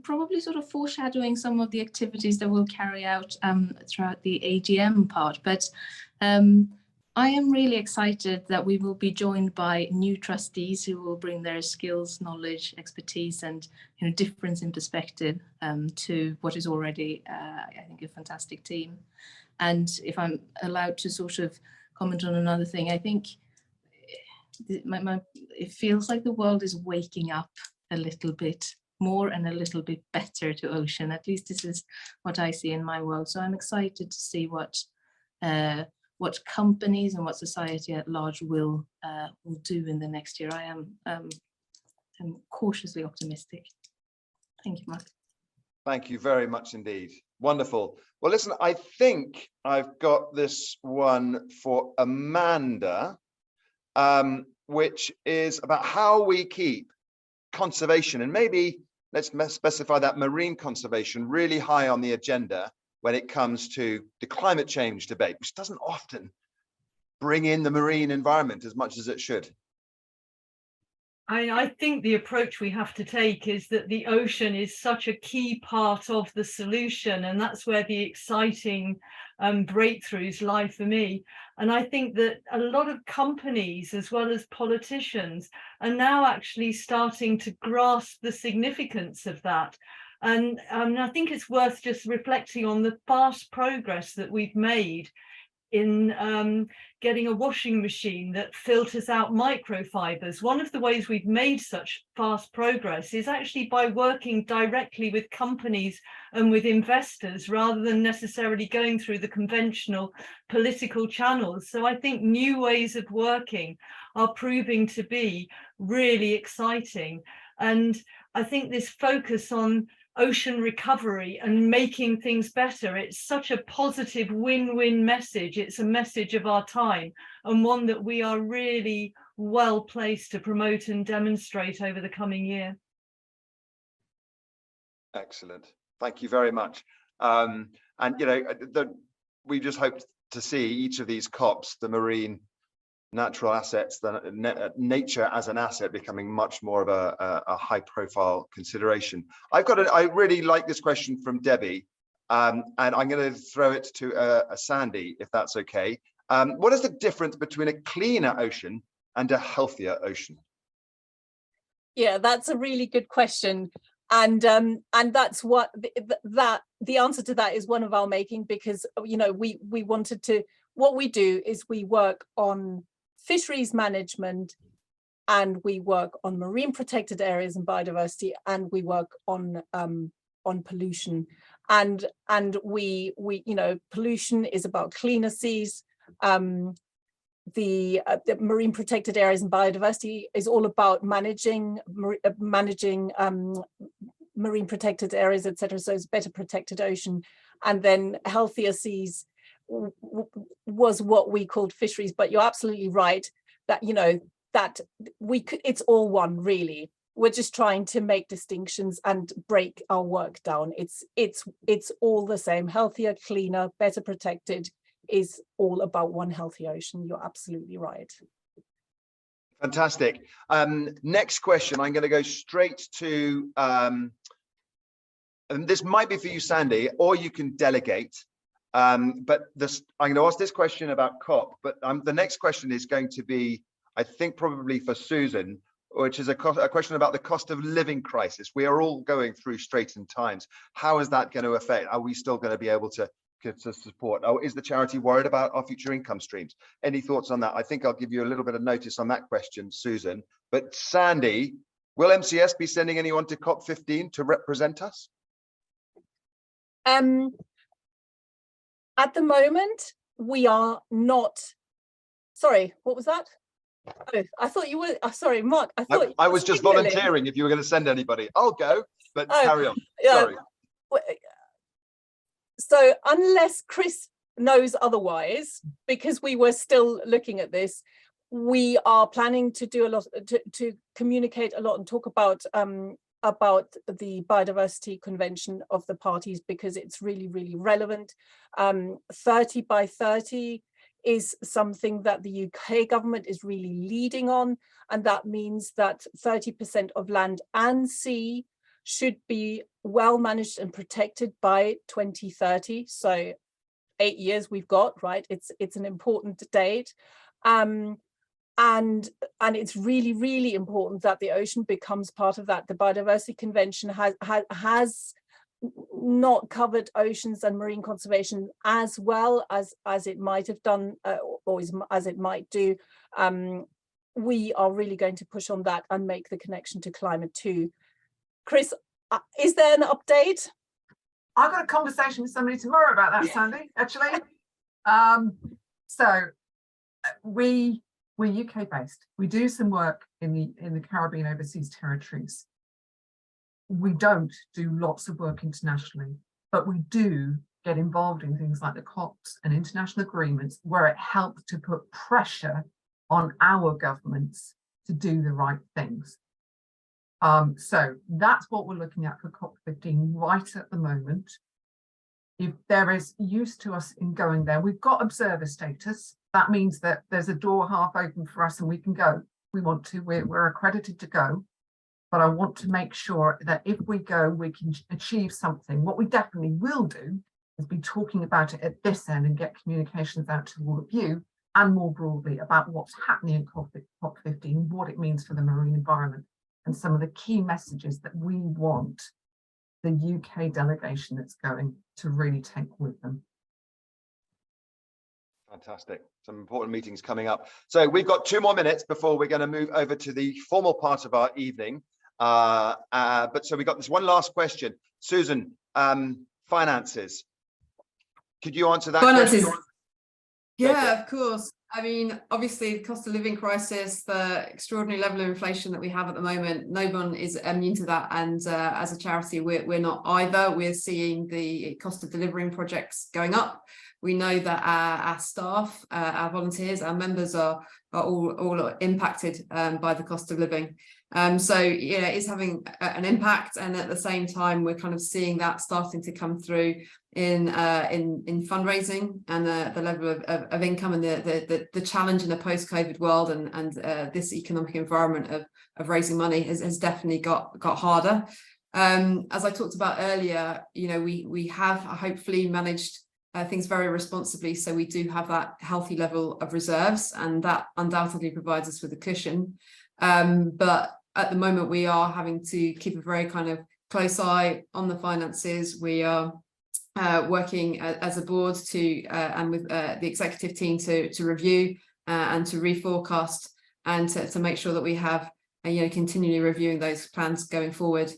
probably sort of foreshadowing some of the activities that we'll carry out throughout the AGM part. But I am really excited that we will be joined by new trustees who will bring their skills, knowledge, expertise, and difference in perspective to what is already, I think, a fantastic team. And if I'm allowed to sort of comment on another thing, I think it feels like the world is waking up a little bit more and a little bit better to ocean. At least this is what I see in my world. So I'm excited to see what companies and what society at large will do in the next year. I am I'm cautiously optimistic. Thank you, Mark. Thank you very much indeed. Wonderful. Well, listen, I think I've got this one for Amanda, which is about how we keep conservation, and maybe let's specify that marine conservation really high on the agenda when it comes to the climate change debate, which doesn't often bring in the marine environment as much as it should. I think the approach we have to take is that the ocean is such a key part of the solution, and that's where the exciting breakthroughs lie for me. And I think that a lot of companies, as well as politicians, are now actually starting to grasp the significance of that. And I think it's worth just reflecting on the fast progress that we've made in getting a washing machine that filters out microfibers. One of the ways we've made such fast progress is actually by working directly with companies and with investors rather than necessarily going through the conventional political channels. So I think new ways of working are proving to be really exciting. And I think this focus on ocean recovery and making things better, it's such a positive win-win message. It's a message of our time, and one that we are really well placed to promote and demonstrate over the coming year. Excellent. Thank you very much. And we just hope to see each of these COPs, the marine natural assets, the nature as an asset, becoming much more of a high profile consideration. I really like this question from Debbie, and I'm going to throw it to Sandy, if that's okay. What is the difference between a cleaner ocean and a healthier ocean? Yeah, that's a really good question. And that's what the answer to that is one of our making, because we wanted to, what we do is we work on fisheries management, and we work on marine protected areas and biodiversity, and we work on pollution, and we pollution is about cleaner seas. The marine protected areas and biodiversity is all about managing marine protected areas, etc. So it's better protected ocean. And then healthier seas was what we called fisheries. But you're absolutely right that that it's all one, really. We're just trying to make distinctions and break our work down. It's all the same. Healthier, cleaner, better protected is all about one healthy ocean. You're absolutely right. Fantastic. Next question, I'm going to go straight to, and this might be for you, Sandy, or you can delegate. But I'm going to ask this question about COP, but the next question is going to be, I think, probably for Susan, which is a question about the cost of living crisis. We are all going through straitened times. How is that going to affect? Are we still going to be able to support? Oh, is the charity worried about our future income streams? Any thoughts on that? I think I'll give you a little bit of notice on that question, Susan. But Sandy, will MCS be sending anyone to COP15 to represent us? At the moment, we are not. Sorry, what was that? Oh, I thought you were. Sorry, Mark. I was just volunteering if you were going to send anybody. I'll go, but carry on. Sorry. So unless Chris knows otherwise, because we were still looking at this, we are planning to do a lot, to communicate a lot and talk about the biodiversity convention of the parties, because it's really, really relevant. 30 by 30 is something that the UK government is really leading on, and that means that 30% of land and sea should be well managed and protected by 2030. So 8 years we've got, right? It's an important date. And it's really, really important that the ocean becomes part of that. The Biodiversity Convention has not covered oceans and marine conservation as well as it might have done, or as it might do. We are really going to push on that and make the connection to climate too. Chris, is there an update? I've got a conversation with somebody tomorrow about that, Sandy, actually. So we're UK based. We do some work in the Caribbean overseas territories. We don't do lots of work internationally, but we do get involved in things like the COPs and international agreements where it helps to put pressure on our governments to do the right things. So that's what we're looking at for COP15 right at the moment. If there is use to us in going there, we've got observer status. That means that there's a door half open for us and we can go. We want to, we're accredited to go. But I want to make sure that if we go, we can achieve something. What we definitely will do is be talking about it at this end and get communications out to all of you and more broadly about what's happening in COP15, what it means for the marine environment, and some of the key messages that we want the UK delegation that's going to really take with them. Fantastic. Some important meetings coming up. So we've got 2 more minutes before we're going to move over to the formal part of our evening. But so we got this one last question. Susan, finances. Could you answer that Finances. question? Yeah, of course. I mean, obviously, the cost of living crisis, the extraordinary level of inflation that we have at the moment, no one is immune to that. And as a charity, we're not either. We're seeing the cost of delivering projects going up. We know that our staff, our volunteers, our members are all impacted by the cost of living. So yeah, it's having an impact, and at the same time, we're kind of seeing that starting to come through in fundraising and the level of income and the challenge in a post-COVID world, and this economic environment of raising money has definitely got harder. As I talked about earlier, you know, we have hopefully managed things very responsibly, so we do have that healthy level of reserves, and that undoubtedly provides us with a cushion. But at the moment, we are having to keep a very kind of close eye on the finances. We are working as a board to and with the executive team to review and to reforecast and to make sure that we have you know, continually reviewing those plans going forward.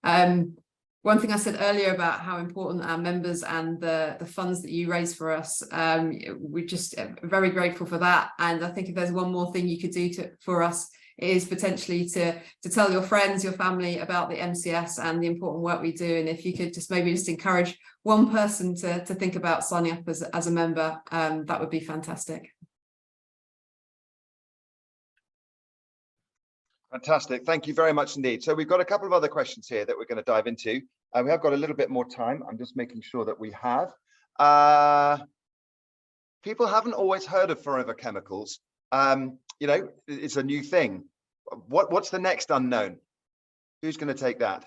One thing I said earlier about how important our members and the funds that you raise for us, we're just very grateful for that. And I think if there's one more thing you could do for us, it is potentially to tell your friends, your family about the MCS and the important work we do. And if you could just maybe just encourage one person to think about signing up as a member, that would be fantastic. Fantastic. Thank you very much indeed. So we've got a couple of other questions here that we're going to dive into. We have got a little bit more time. I'm just making sure that we have. People haven't always heard of forever chemicals. You know, it's a new thing. What's the next unknown? Who's going to take that?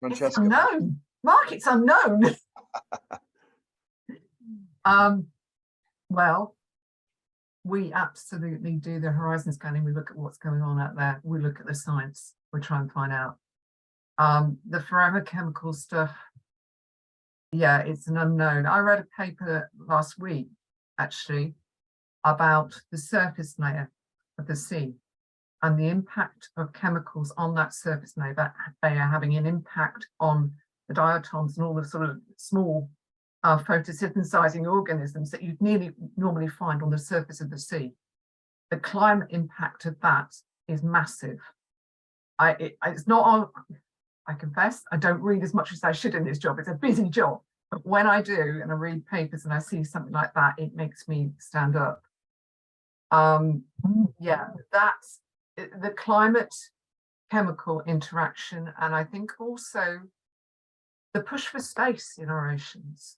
Francesca. It's unknown. Mark, it's unknown. Well, we absolutely do the horizon scanning. We look at what's going on out there. We look at the science. We try and find out. The forever chemical stuff, yeah, it's an unknown. I read a paper last week, actually, about the surface layer of the sea and the impact of chemicals on that surface layer. That they are having an impact on the diatoms and all the sort of small photosynthesizing organisms that you'd normally find on the surface of the sea. The climate impact of that is massive. It's not on, I confess, I don't read as much as I should in this job. It's a busy job. But when I do and I read papers and I see something like that, it makes me stand up. Yeah, that's the climate chemical interaction. And I think also the push for space in our oceans.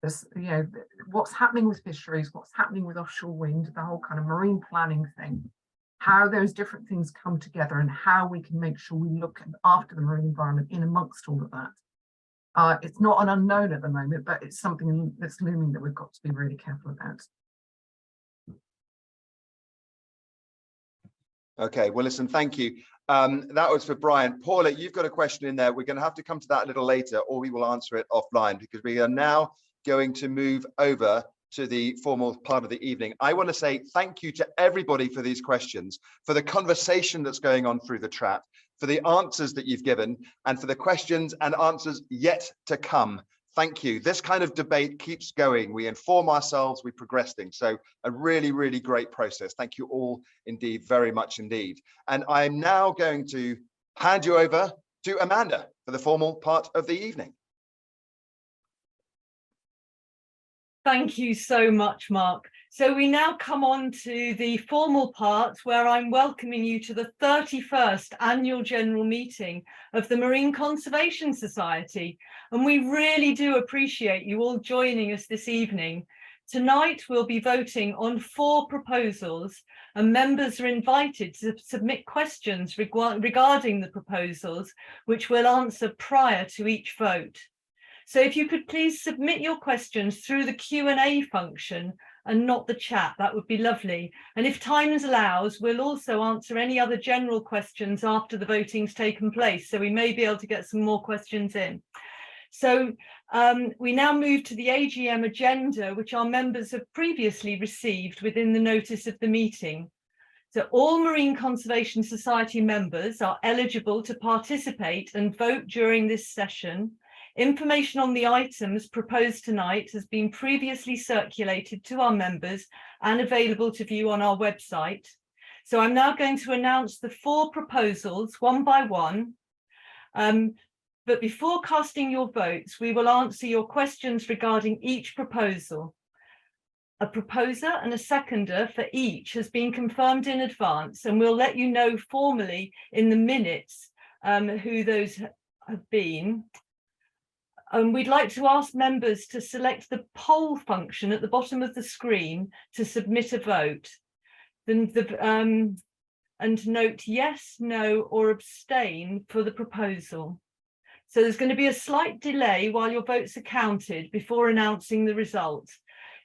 There's, you know, what's happening with fisheries, what's happening with offshore wind, the whole kind of marine planning thing, how those different things come together and how we can make sure we look after the marine environment in amongst all of that. It's not an unknown at the moment, but it's something that's looming that we've got to be really careful about. Okay, well, listen, thank you. That was for Brian. Paula, you've got a question in there. We're going to have to come to that a little later, or we will answer it offline, because we are now going to move over to the formal part of the evening. I want to say thank you to everybody for these questions, for the conversation that's going on through the chat, for the answers that you've given, and for the questions and answers yet to come. Thank you. This kind of debate keeps going. We inform ourselves, we progress things. So a really, really great process. Thank you all indeed, very much indeed. And I'm now going to hand you over to Amanda for the formal part of the evening. Thank you so much, Mark. So we now come on to the formal part where I'm welcoming you to the 31st annual general meeting of the Marine Conservation Society. And we really do appreciate you all joining us this evening. Tonight, we'll be voting on 4 proposals, and members are invited to submit questions regarding the proposals, which we'll answer prior to each vote. So if you could please submit your questions through the Q&A function and not the chat, that would be lovely. And if time allows, we'll also answer any other general questions after the voting's taken place. So we may be able to get some more questions in. So we now move to the AGM agenda, which our members have previously received within the notice of the meeting. So all Marine Conservation Society members are eligible to participate and vote during this session. Information on the items proposed tonight has been previously circulated to our members and available to view on our website. So I'm now going to announce the 4 proposals one by one. But before casting your votes, we will answer your questions regarding each proposal. A proposer and a seconder for each has been confirmed in advance, and we'll let you know formally in the minutes who those have been. We'd like to ask members to select the poll function at the bottom of the screen to submit a vote. And note yes, no, or abstain for the proposal. So there's going to be a slight delay while your votes are counted before announcing the result.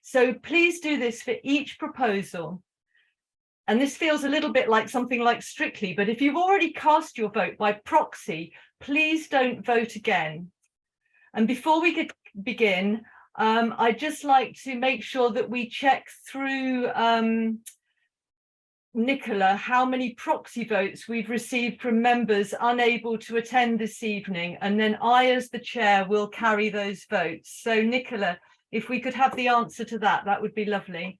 So please do this for each proposal. And this feels a little bit like something like Strictly, but if you've already cast your vote by proxy, please don't vote again. And before we begin, I'd just like to make sure that we check through Nicola, how many proxy votes we've received from members unable to attend this evening, and then I, as the chair, will carry those votes. So Nicola, if we could have the answer to that, that would be lovely.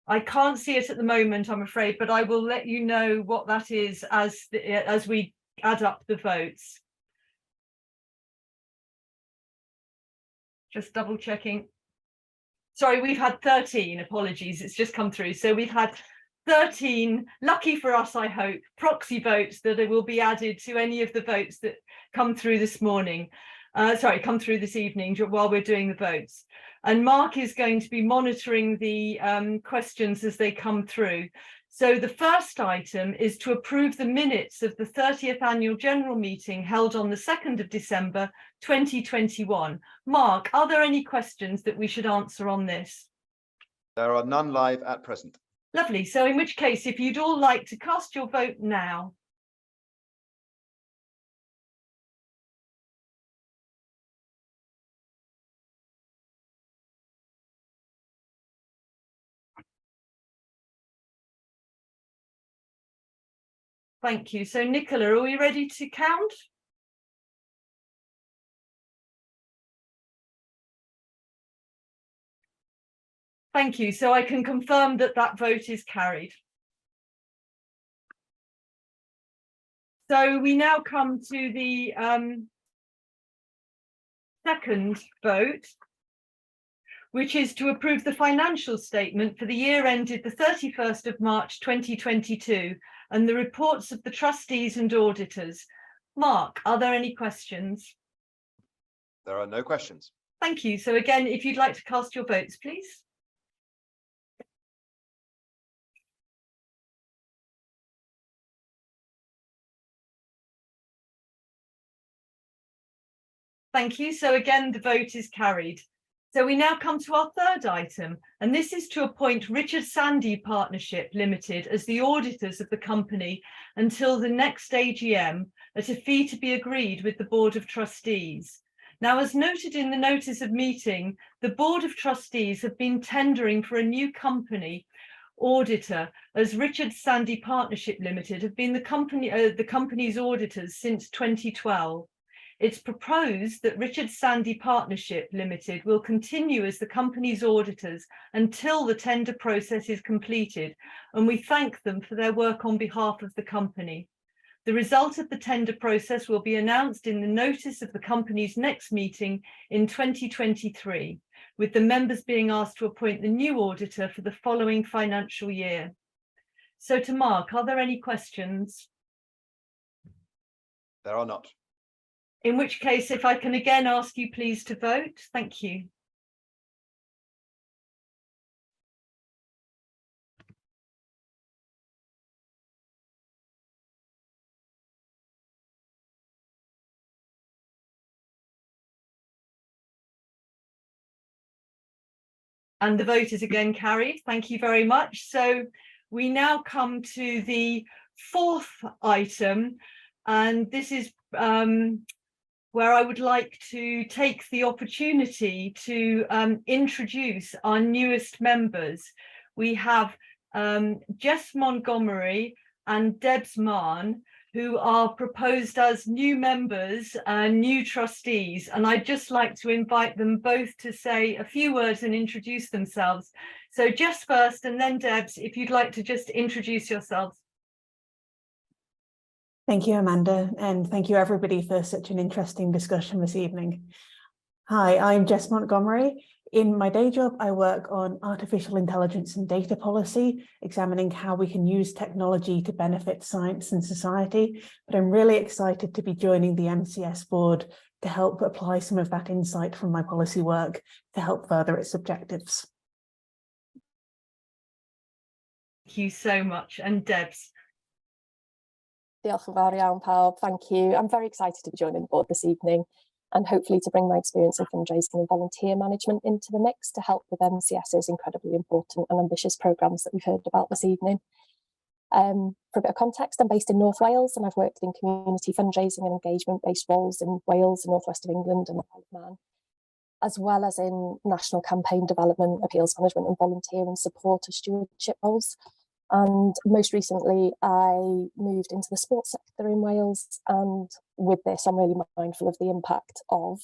I can't see it at the moment, I'm afraid, but I will let you know what that is as we add up the votes. Just double checking. Sorry, we've had 13, apologies, it's just come through. So we've had 13, lucky for us, I hope, proxy votes that will be added to any of the votes that come through this morning. Come through this evening while we're doing the votes. And Mark is going to be monitoring the questions as they come through. So the first item is to approve the minutes of the 30th annual general meeting held on the 2nd of December 2021. Mark, are there any questions that we should answer on this? There are none live at present. Lovely. So in which case, if you'd all like to cast your vote now. Thank you. So Nicola, are we ready to count? Thank you. So I can confirm that that vote is carried. So we now come to the second vote, which is to approve the financial statement for the year ended the 31st of March 2022 and the reports of the trustees and auditors. Mark, are there any questions? There are no questions. Thank you. So again, if you'd like to cast your votes, please. Thank you. So again, the vote is carried. So we now come to our third item, and this is to appoint Richard Sandy Partnership Limited as the auditors of the company until the next AGM at a fee to be agreed with the Board of Trustees. Now, as noted in the notice of meeting, the Board of Trustees have been tendering for a new company auditor, as Richard Sandy Partnership Limited have been the company's auditors since 2012. It's proposed that Richard Sandy Partnership Limited will continue as the company's auditors until the tender process is completed, and we thank them for their work on behalf of the company. The result of the tender process will be announced in the notice of the company's next meeting in 2023, with the members being asked to appoint the new auditor for the following financial year. So to Mark, are there any questions? There are not. In which case, if I can again ask you please to vote. Thank you. And the vote is again carried. Thank you very much. So we now come to the fourth item, and this is where I would like to take the opportunity to introduce our newest members. We have Jess Montgomery and Debs Marn, who are proposed as new members and new trustees. And I'd just like to invite them both to say a few words and introduce themselves. So Jess first, and then Debs, if you'd like to just introduce yourselves. Thank you, Amanda, and thank you everybody for such an interesting discussion this evening. Hi, I'm Jess Montgomery. In my day job, I work on artificial intelligence and data policy, examining how we can use technology to benefit science and society. But I'm really excited to be joining the MCS board to help apply some of that insight from my policy work to help further its objectives. Thank you so much. And Debs. Diolch yn fawr iawn pawb, thank you. I'm very excited to be joining the board this evening and hopefully to bring my experience in fundraising and volunteer management into the mix to help with MCS's incredibly important and ambitious programmes that we've heard about this evening. For a bit of context, I'm based in North Wales and I've worked in community fundraising and engagement-based roles in Wales, the northwest of England and the Isle of Man, as well as in national campaign development, appeals management and volunteer and support of stewardship roles. And most recently, I moved into the sports sector in Wales. And with this, I'm really mindful of the impact of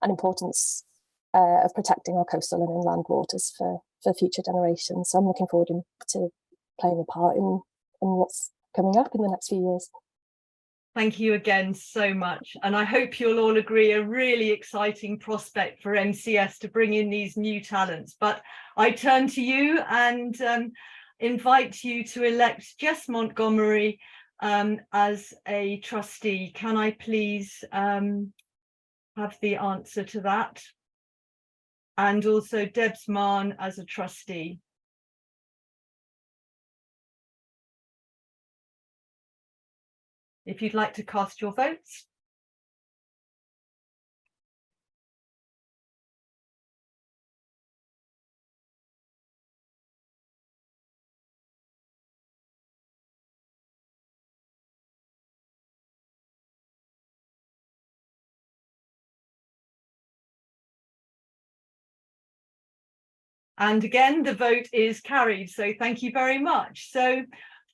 and importance of protecting our coastal and inland waters for future generations. So I'm looking forward to playing a part in what's coming up in the next few years. Thank you again so much. And I hope you'll all agree a really exciting prospect for MCS to bring in these new talents. But I turn to you and invite you to elect Jess Montgomery as a trustee. Can I please have the answer to that? And also Debs Marn as a trustee. If you'd like to cast your votes. And again, the vote is carried. So thank you very much. So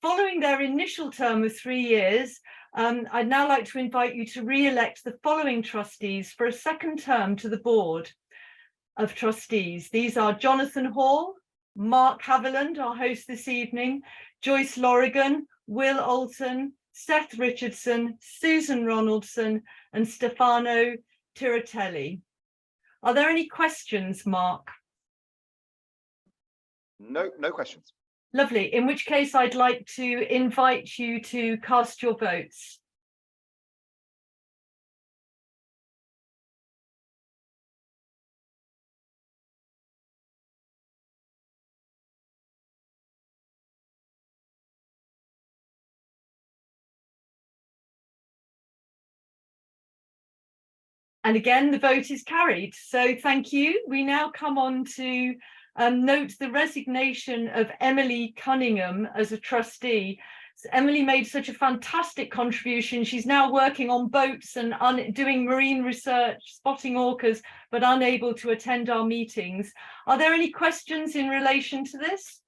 following their initial term of 3 years, I'd now like to invite you to re-elect the following trustees for a second term to the board of trustees. These are Jonathan Hall, Mark Haviland, our host this evening, Joyce Lorigan, Will Alton, Seth Richardson, Susan Ronaldson, and Stefano Tiratelli. Are there any questions, Mark? No questions. Lovely. In which case, I'd like to invite you to cast your votes. And again, the vote is carried. So thank you. We now come on to note the resignation of Emily Cunningham as a trustee. So Emily made such a fantastic contribution. She's now working on boats and doing marine research, spotting orcas, but unable to attend our meetings. Are there any questions in relation to this?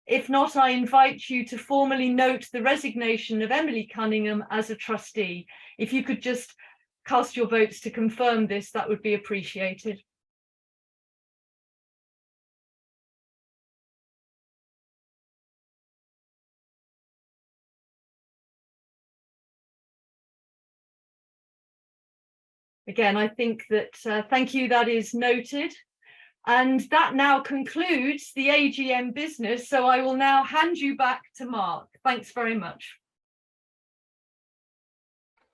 If not, I invite you to formally note the resignation of Emily Cunningham as a trustee. If you could just cast your votes to confirm this, that would be appreciated. Again, I think that, thank you, that is noted. And that now concludes the AGM business. So I will now hand you back to Mark. Thanks very much.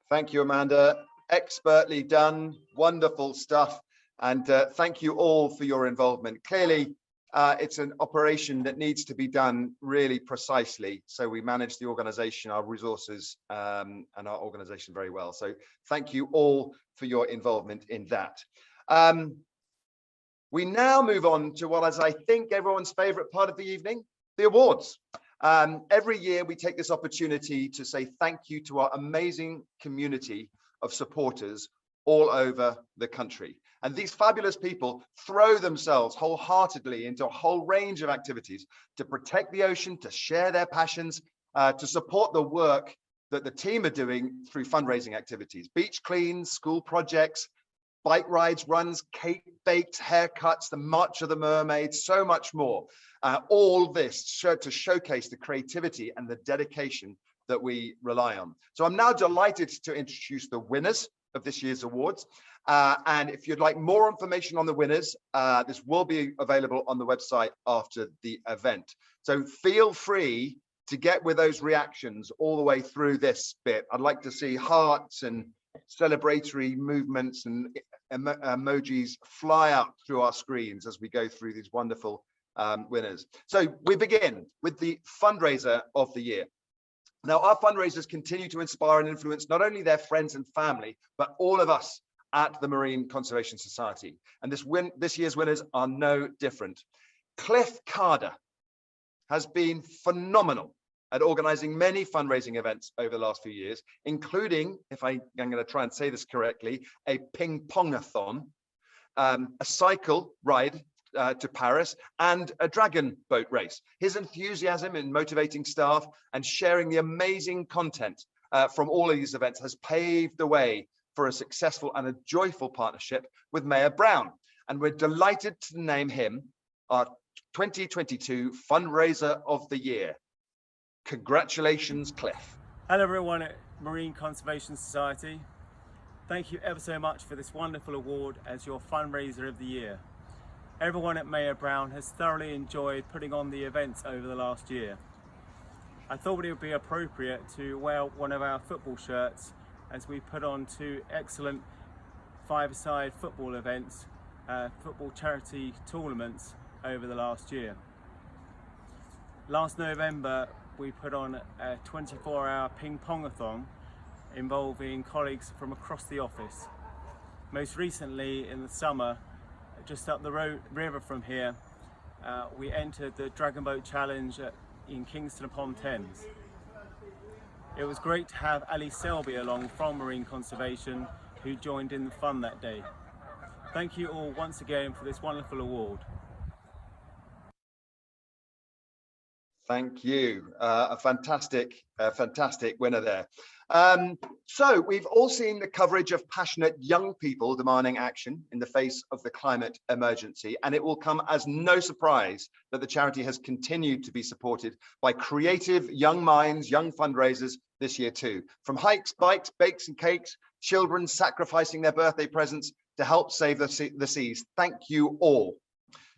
Thank you, Amanda. Expertly done, wonderful stuff. And thank you all for your involvement. Clearly, it's an operation that needs to be done really precisely. So we manage the organization, our resources, and our organization very well. So thank you all for your involvement in that. We now move on to what is, I think, everyone's favorite part of the evening, the awards. Every year we take this opportunity to say thank you to our amazing community of supporters all over the country. And these fabulous people throw themselves wholeheartedly into a whole range of activities to protect the ocean, to share their passions, to support the work that the team are doing through fundraising activities, beach cleans, school projects, bike rides, runs, cake bakes, haircuts, the March of the Mermaids, so much more. All this to showcase the creativity and the dedication that we rely on. So I'm now delighted to introduce the winners of this year's awards. And if you'd like more information on the winners, this will be available on the website after the event. So feel free to get with those reactions all the way through this bit. I'd like to see hearts and celebratory movements and emojis fly up through our screens as we go through these wonderful winners. So we begin with the fundraiser of the year. Now, our fundraisers continue to inspire and influence not only their friends and family, but all of us at the Marine Conservation Society. And this year's winners are no different. Cliff Carder has been phenomenal at organizing many fundraising events over the last few years, including, if I'm going to try and say this correctly, a ping pongathon, a cycle ride to Paris, and a dragon boat race. His enthusiasm in motivating staff and sharing the amazing content from all of these events has paved the way for a successful and a joyful partnership with Mayor Brown. And we're delighted to name him our 2022 Fundraiser of the Year. Congratulations, Cliff. Hello everyone at Marine Conservation Society. Thank you ever so much for this wonderful award as your fundraiser of the year. Everyone at Mayor Brown has thoroughly enjoyed putting on the events over the last year. I thought it would be appropriate to wear one of our football shirts as we put on two excellent five-a-side football events, football charity tournaments over the last year. Last November, we put on a 24-hour ping pongathon involving colleagues from across the office. Most recently, in the summer, just up the river from here, we entered the Dragon Boat Challenge in Kingston upon Thames. It was great to have Ali Selby along from Marine Conservation, who joined in the fun that day. Thank you all once again for this wonderful award. Thank you. A fantastic winner there. So we've all seen the coverage of passionate young people demanding action in the face of the climate emergency, and it will come as no surprise that the charity has continued to be supported by creative young minds, young fundraisers this year too. From hikes, bikes, bakes and cakes, children sacrificing their birthday presents to help save the seas. Thank you all.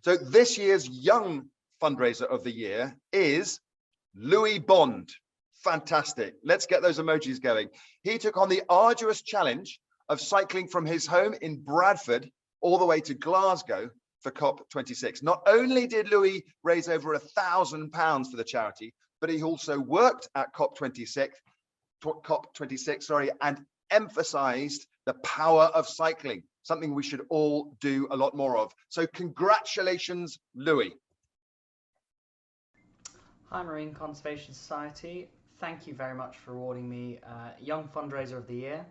So this year's young fundraiser of the year is Louis Bond. Fantastic. Let's get those emojis going. He took on the arduous challenge of cycling from his home in Bradford all the way to Glasgow for COP26. Not only did Louis raise over £1,000 for the charity, but he also worked at COP26, and emphasized the power of cycling, something we should all do a lot more of. So congratulations, Louis. Hi Marine Conservation Society, thank you very much for awarding me Young Fundraiser of the Year.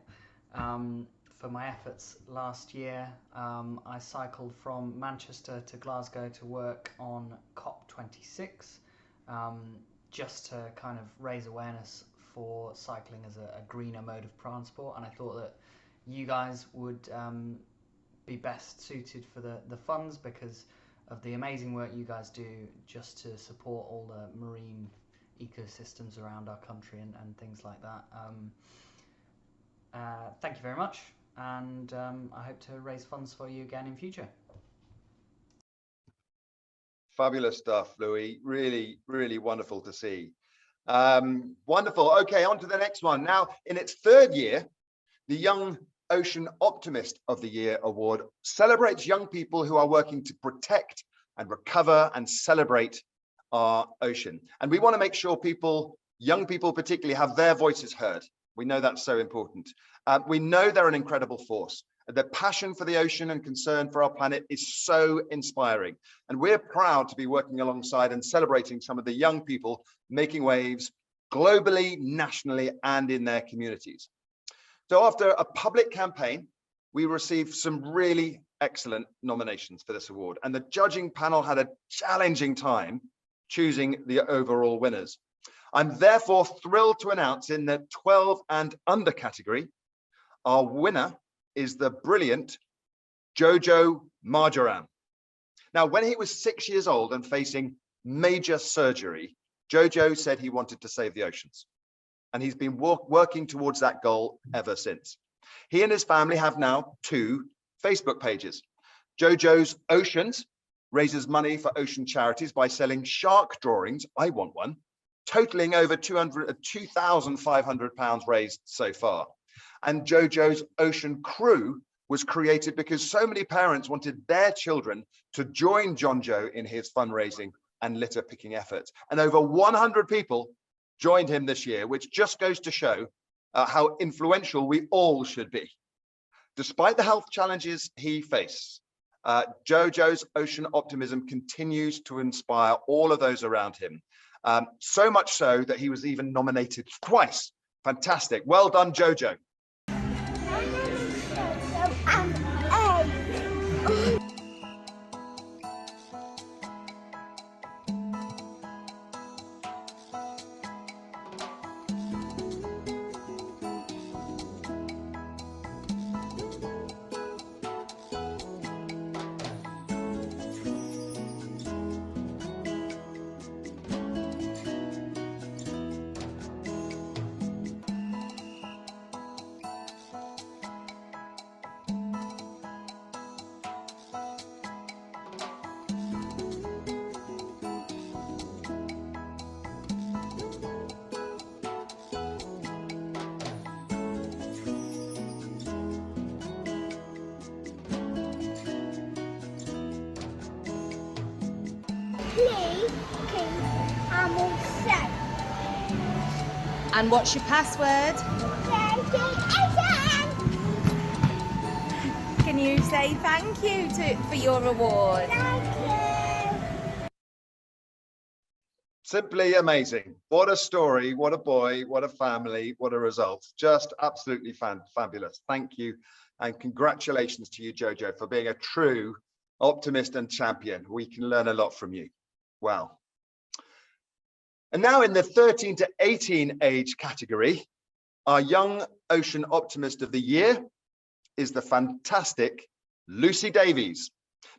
For my efforts last year, I cycled from Manchester to Glasgow to work on COP26, just to kind of raise awareness for cycling as a greener mode of transport, and I thought that you guys would be best suited for the funds because of the amazing work you guys do just to support all the marine ecosystems around our country and things like that. Thank you very much, and I hope to raise funds for you again in future. Fabulous stuff, Louis. Really, really wonderful to see. Wonderful. Okay, on to the next one. Now, in its third year, the Young Ocean Optimist of the Year Award celebrates young people who are working to protect and recover and celebrate our ocean. And we want to make sure people, young people particularly, have their voices heard. We know that's so important. We know they're an incredible force. Their passion for the ocean and concern for our planet is so inspiring. And we're proud to be working alongside and celebrating some of the young people making waves globally, nationally, and in their communities. So after a public campaign, we received some really excellent nominations for this award, and the judging panel had a challenging time choosing the overall winners. I'm therefore thrilled to announce in the 12 and under category, our winner is the brilliant Jojo Marjoram. Now, when he was 6 years old and facing major surgery, Jojo said he wanted to save the oceans. And he's been working towards that goal ever since. He and his family have now 2 Facebook pages. Jojo's Oceans raises money for ocean charities by selling shark drawings, I want one, totaling over £2,500 raised so far. And Jojo's Ocean Crew was created because so many parents wanted their children to join John Joe in his fundraising and litter picking efforts. And over 100 people joined him this year, which just goes to show how influential we all should be. Despite the health challenges he faced, Jojo's ocean optimism continues to inspire all of those around him. So much so that he was even nominated twice. Fantastic. Well done, Jojo. And what's your password? Can you say thank you for your award? Thank you. Simply amazing. What a story, what a boy, what a family, what a result. Just absolutely fabulous. Thank you. And congratulations to you, Jojo, for being a true optimist and champion. We can learn a lot from you. Wow. And now in the 13 to 18 age category, our Young Ocean Optimist of the Year is the fantastic Lucy Davies.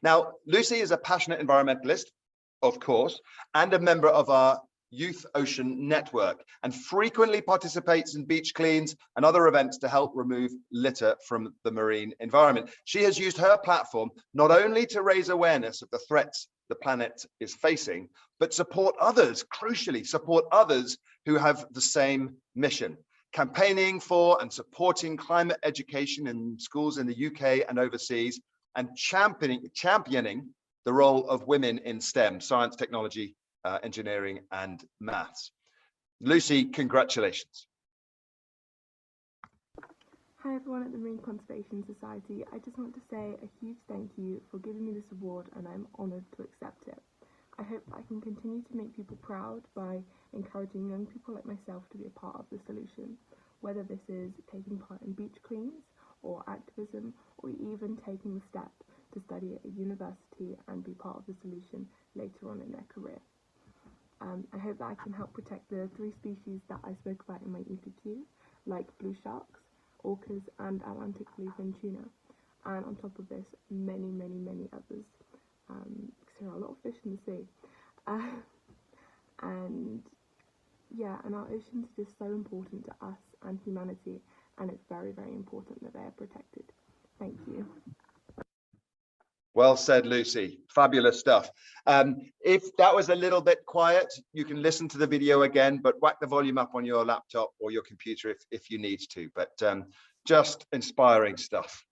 Now, Lucy is a passionate environmentalist, of course, and a member of our Youth Ocean Network, and frequently participates in beach cleans and other events to help remove litter from the marine environment. She has used her platform not only to raise awareness of the threats the planet is facing, but support others, crucially support others who have the same mission, campaigning for and supporting climate education in schools in the UK and overseas, and championing the role of women in STEM, science, technology, engineering, and maths. Lucy, congratulations. Hi everyone at the Marine Conservation Society. I just want to say a huge thank you for giving me this award, and I'm honoured to accept it. I hope I can continue to make people proud by encouraging young people like myself to be a part of the solution, whether this is taking part in beach cleans or activism, or even taking the step to study at a university and be part of the solution later on in their career. I hope that I can help protect the 3 species that I spoke about in my EPQ, like blue sharks, orcas and Atlantic bluefin tuna, and on top of this, many others, because there are a lot of fish in the sea. And yeah, and our oceans are just so important to us and humanity, and it's very important that they are protected. Thank you. Well said, Lucy. Fabulous stuff. If that was a little bit quiet, you can listen to the video again, but whack the volume up on your laptop or your computer if you need to. But just inspiring stuff.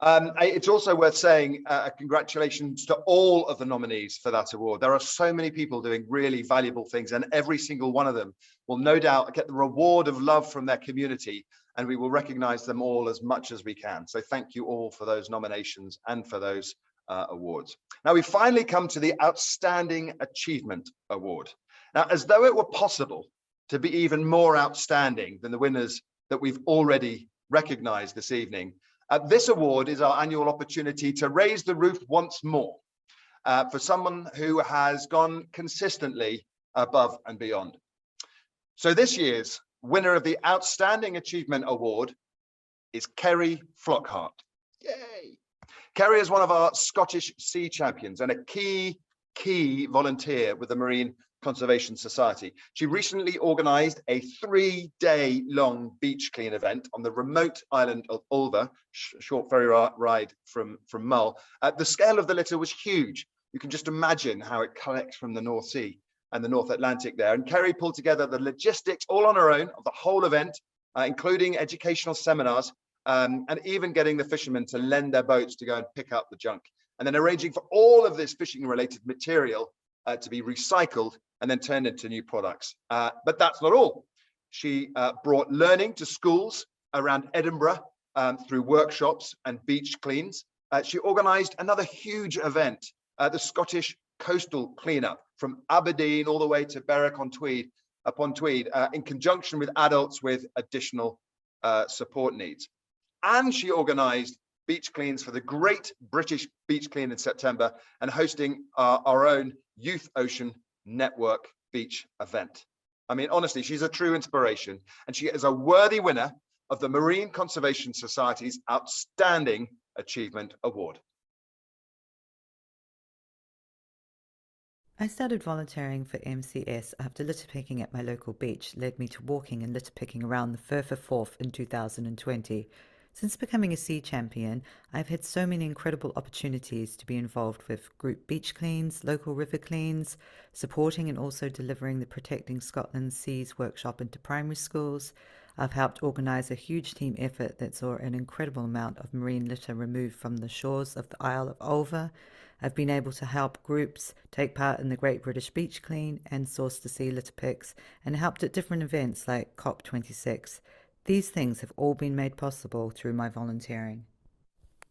It's also worth saying congratulations to all of the nominees for that award. There are so many people doing really valuable things, and every single one of them will no doubt get the reward of love from their community, and we will recognize them all as much as we can. So thank you all for those nominations and for those awards. Now we finally come to the Outstanding Achievement Award. Now, as though it were possible to be even more outstanding than the winners that we've already recognized this evening, this award is our annual opportunity to raise the roof once more for someone who has gone consistently above and beyond. So this year's winner of the Outstanding Achievement Award is Kerry Flockhart. Yay! Kerry is one of our Scottish sea champions and a key volunteer with the Marine Conservation Society. She recently organised a 3-day-long beach clean event on the remote island of Ulva, short ferry ride from Mull. The scale of the litter was huge. You can just imagine how it collects from the North Sea and the North Atlantic there. And Kerry pulled together the logistics all on her own of the whole event, including educational seminars, and even getting the fishermen to lend their boats to go and pick up the junk, and then arranging for all of this fishing related material to be recycled and then turned into new products. But that's not all. She brought learning to schools around Edinburgh through workshops and beach cleans. She organised another huge event, the Scottish Coastal Cleanup, from Aberdeen all the way to Berwick-upon-Tweed, in conjunction with adults with additional support needs. And she organised beach cleans for the Great British Beach Clean in September, and hosting our own Youth Ocean Network beach event. I mean, honestly, she's a true inspiration, and she is a worthy winner of the Marine Conservation Society's Outstanding Achievement Award. I started volunteering for MCS after litter picking at my local beach led me to walking and litter picking around the Firth Forth in 2020. Since becoming a sea champion, I've had so many incredible opportunities to be involved with group beach cleans, local river cleans, supporting and also delivering the Protecting Scotland Seas workshop into primary schools. I've helped organise a huge team effort that saw an incredible amount of marine litter removed from the shores of the Isle of Ulva. I've been able to help groups take part in the Great British Beach Clean and source the sea litter picks, and helped at different events like COP26. These things have all been made possible through my volunteering.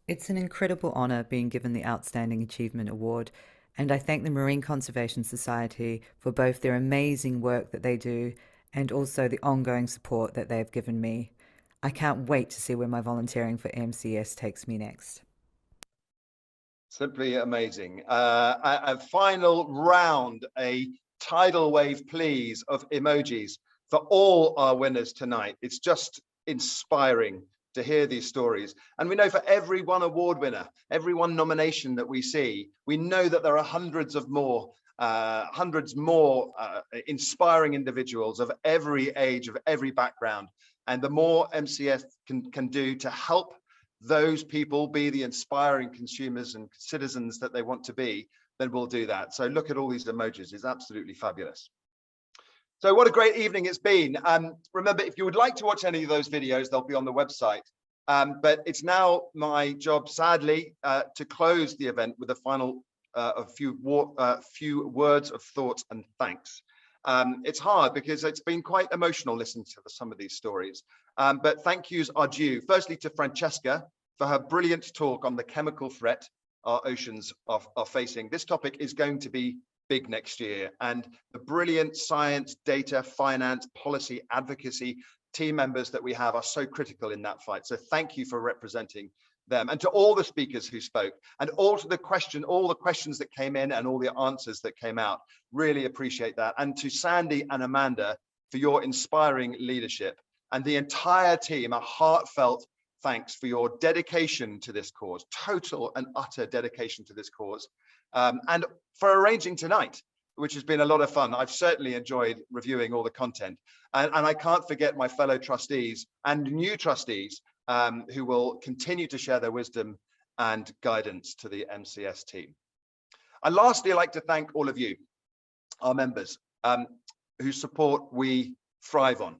It's an incredible honour being given the Outstanding Achievement Award, and I thank the Marine Conservation Society for both their amazing work that they do and also the ongoing support that they have given me. I can't wait to see where my volunteering for MCS takes me next. Simply amazing. A final round, a tidal wave, please, of emojis for all our winners tonight. It's just inspiring to hear these stories. And we know for every one award winner, every one nomination that we see, we know that there are hundreds more inspiring individuals of every age, of every background. And the more MCS can do to help those people be the inspiring consumers and citizens that they want to be, then we'll do that. So look at all these emojis. It's absolutely fabulous. So what a great evening it's been. Remember, if you would like to watch any of those videos, they'll be on the website. But it's now my job, sadly, to close the event with a final few words of thought and thanks. It's hard because it's been quite emotional listening to some of these stories. But thank yous are due, firstly to Francesca for her brilliant talk on the chemical threat our oceans are facing. This topic is going to be big next year, and the brilliant science, data, finance, policy, advocacy team members that we have are so critical in that fight. So thank you for representing them, and to all the speakers who spoke, and all the questions that came in and all the answers that came out. Really appreciate that. And to Sandy and Amanda for your inspiring leadership, and the entire team, a heartfelt thanks for your dedication to this cause, total and utter dedication to this cause, and for arranging tonight, which has been a lot of fun. I've certainly enjoyed reviewing all the content, and I can't forget my fellow trustees and new trustees who will continue to share their wisdom and guidance to the MCS team. And lastly, I'd like to thank all of you, our members, whose support we thrive on.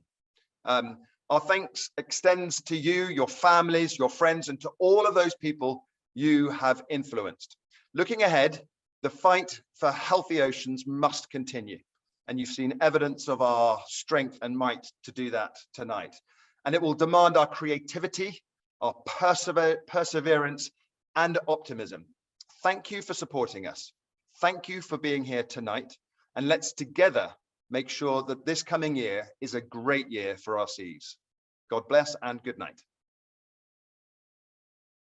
Our thanks extends to you, your families, your friends, and to all of those people you have influenced. Looking ahead, the fight for healthy oceans must continue, and you've seen evidence of our strength and might to do that tonight. And it will demand our creativity, our perseverance, and optimism. Thank you for supporting us. Thank you for being here tonight, and let's together make sure that this coming year is a great year for our seas. God bless and good night.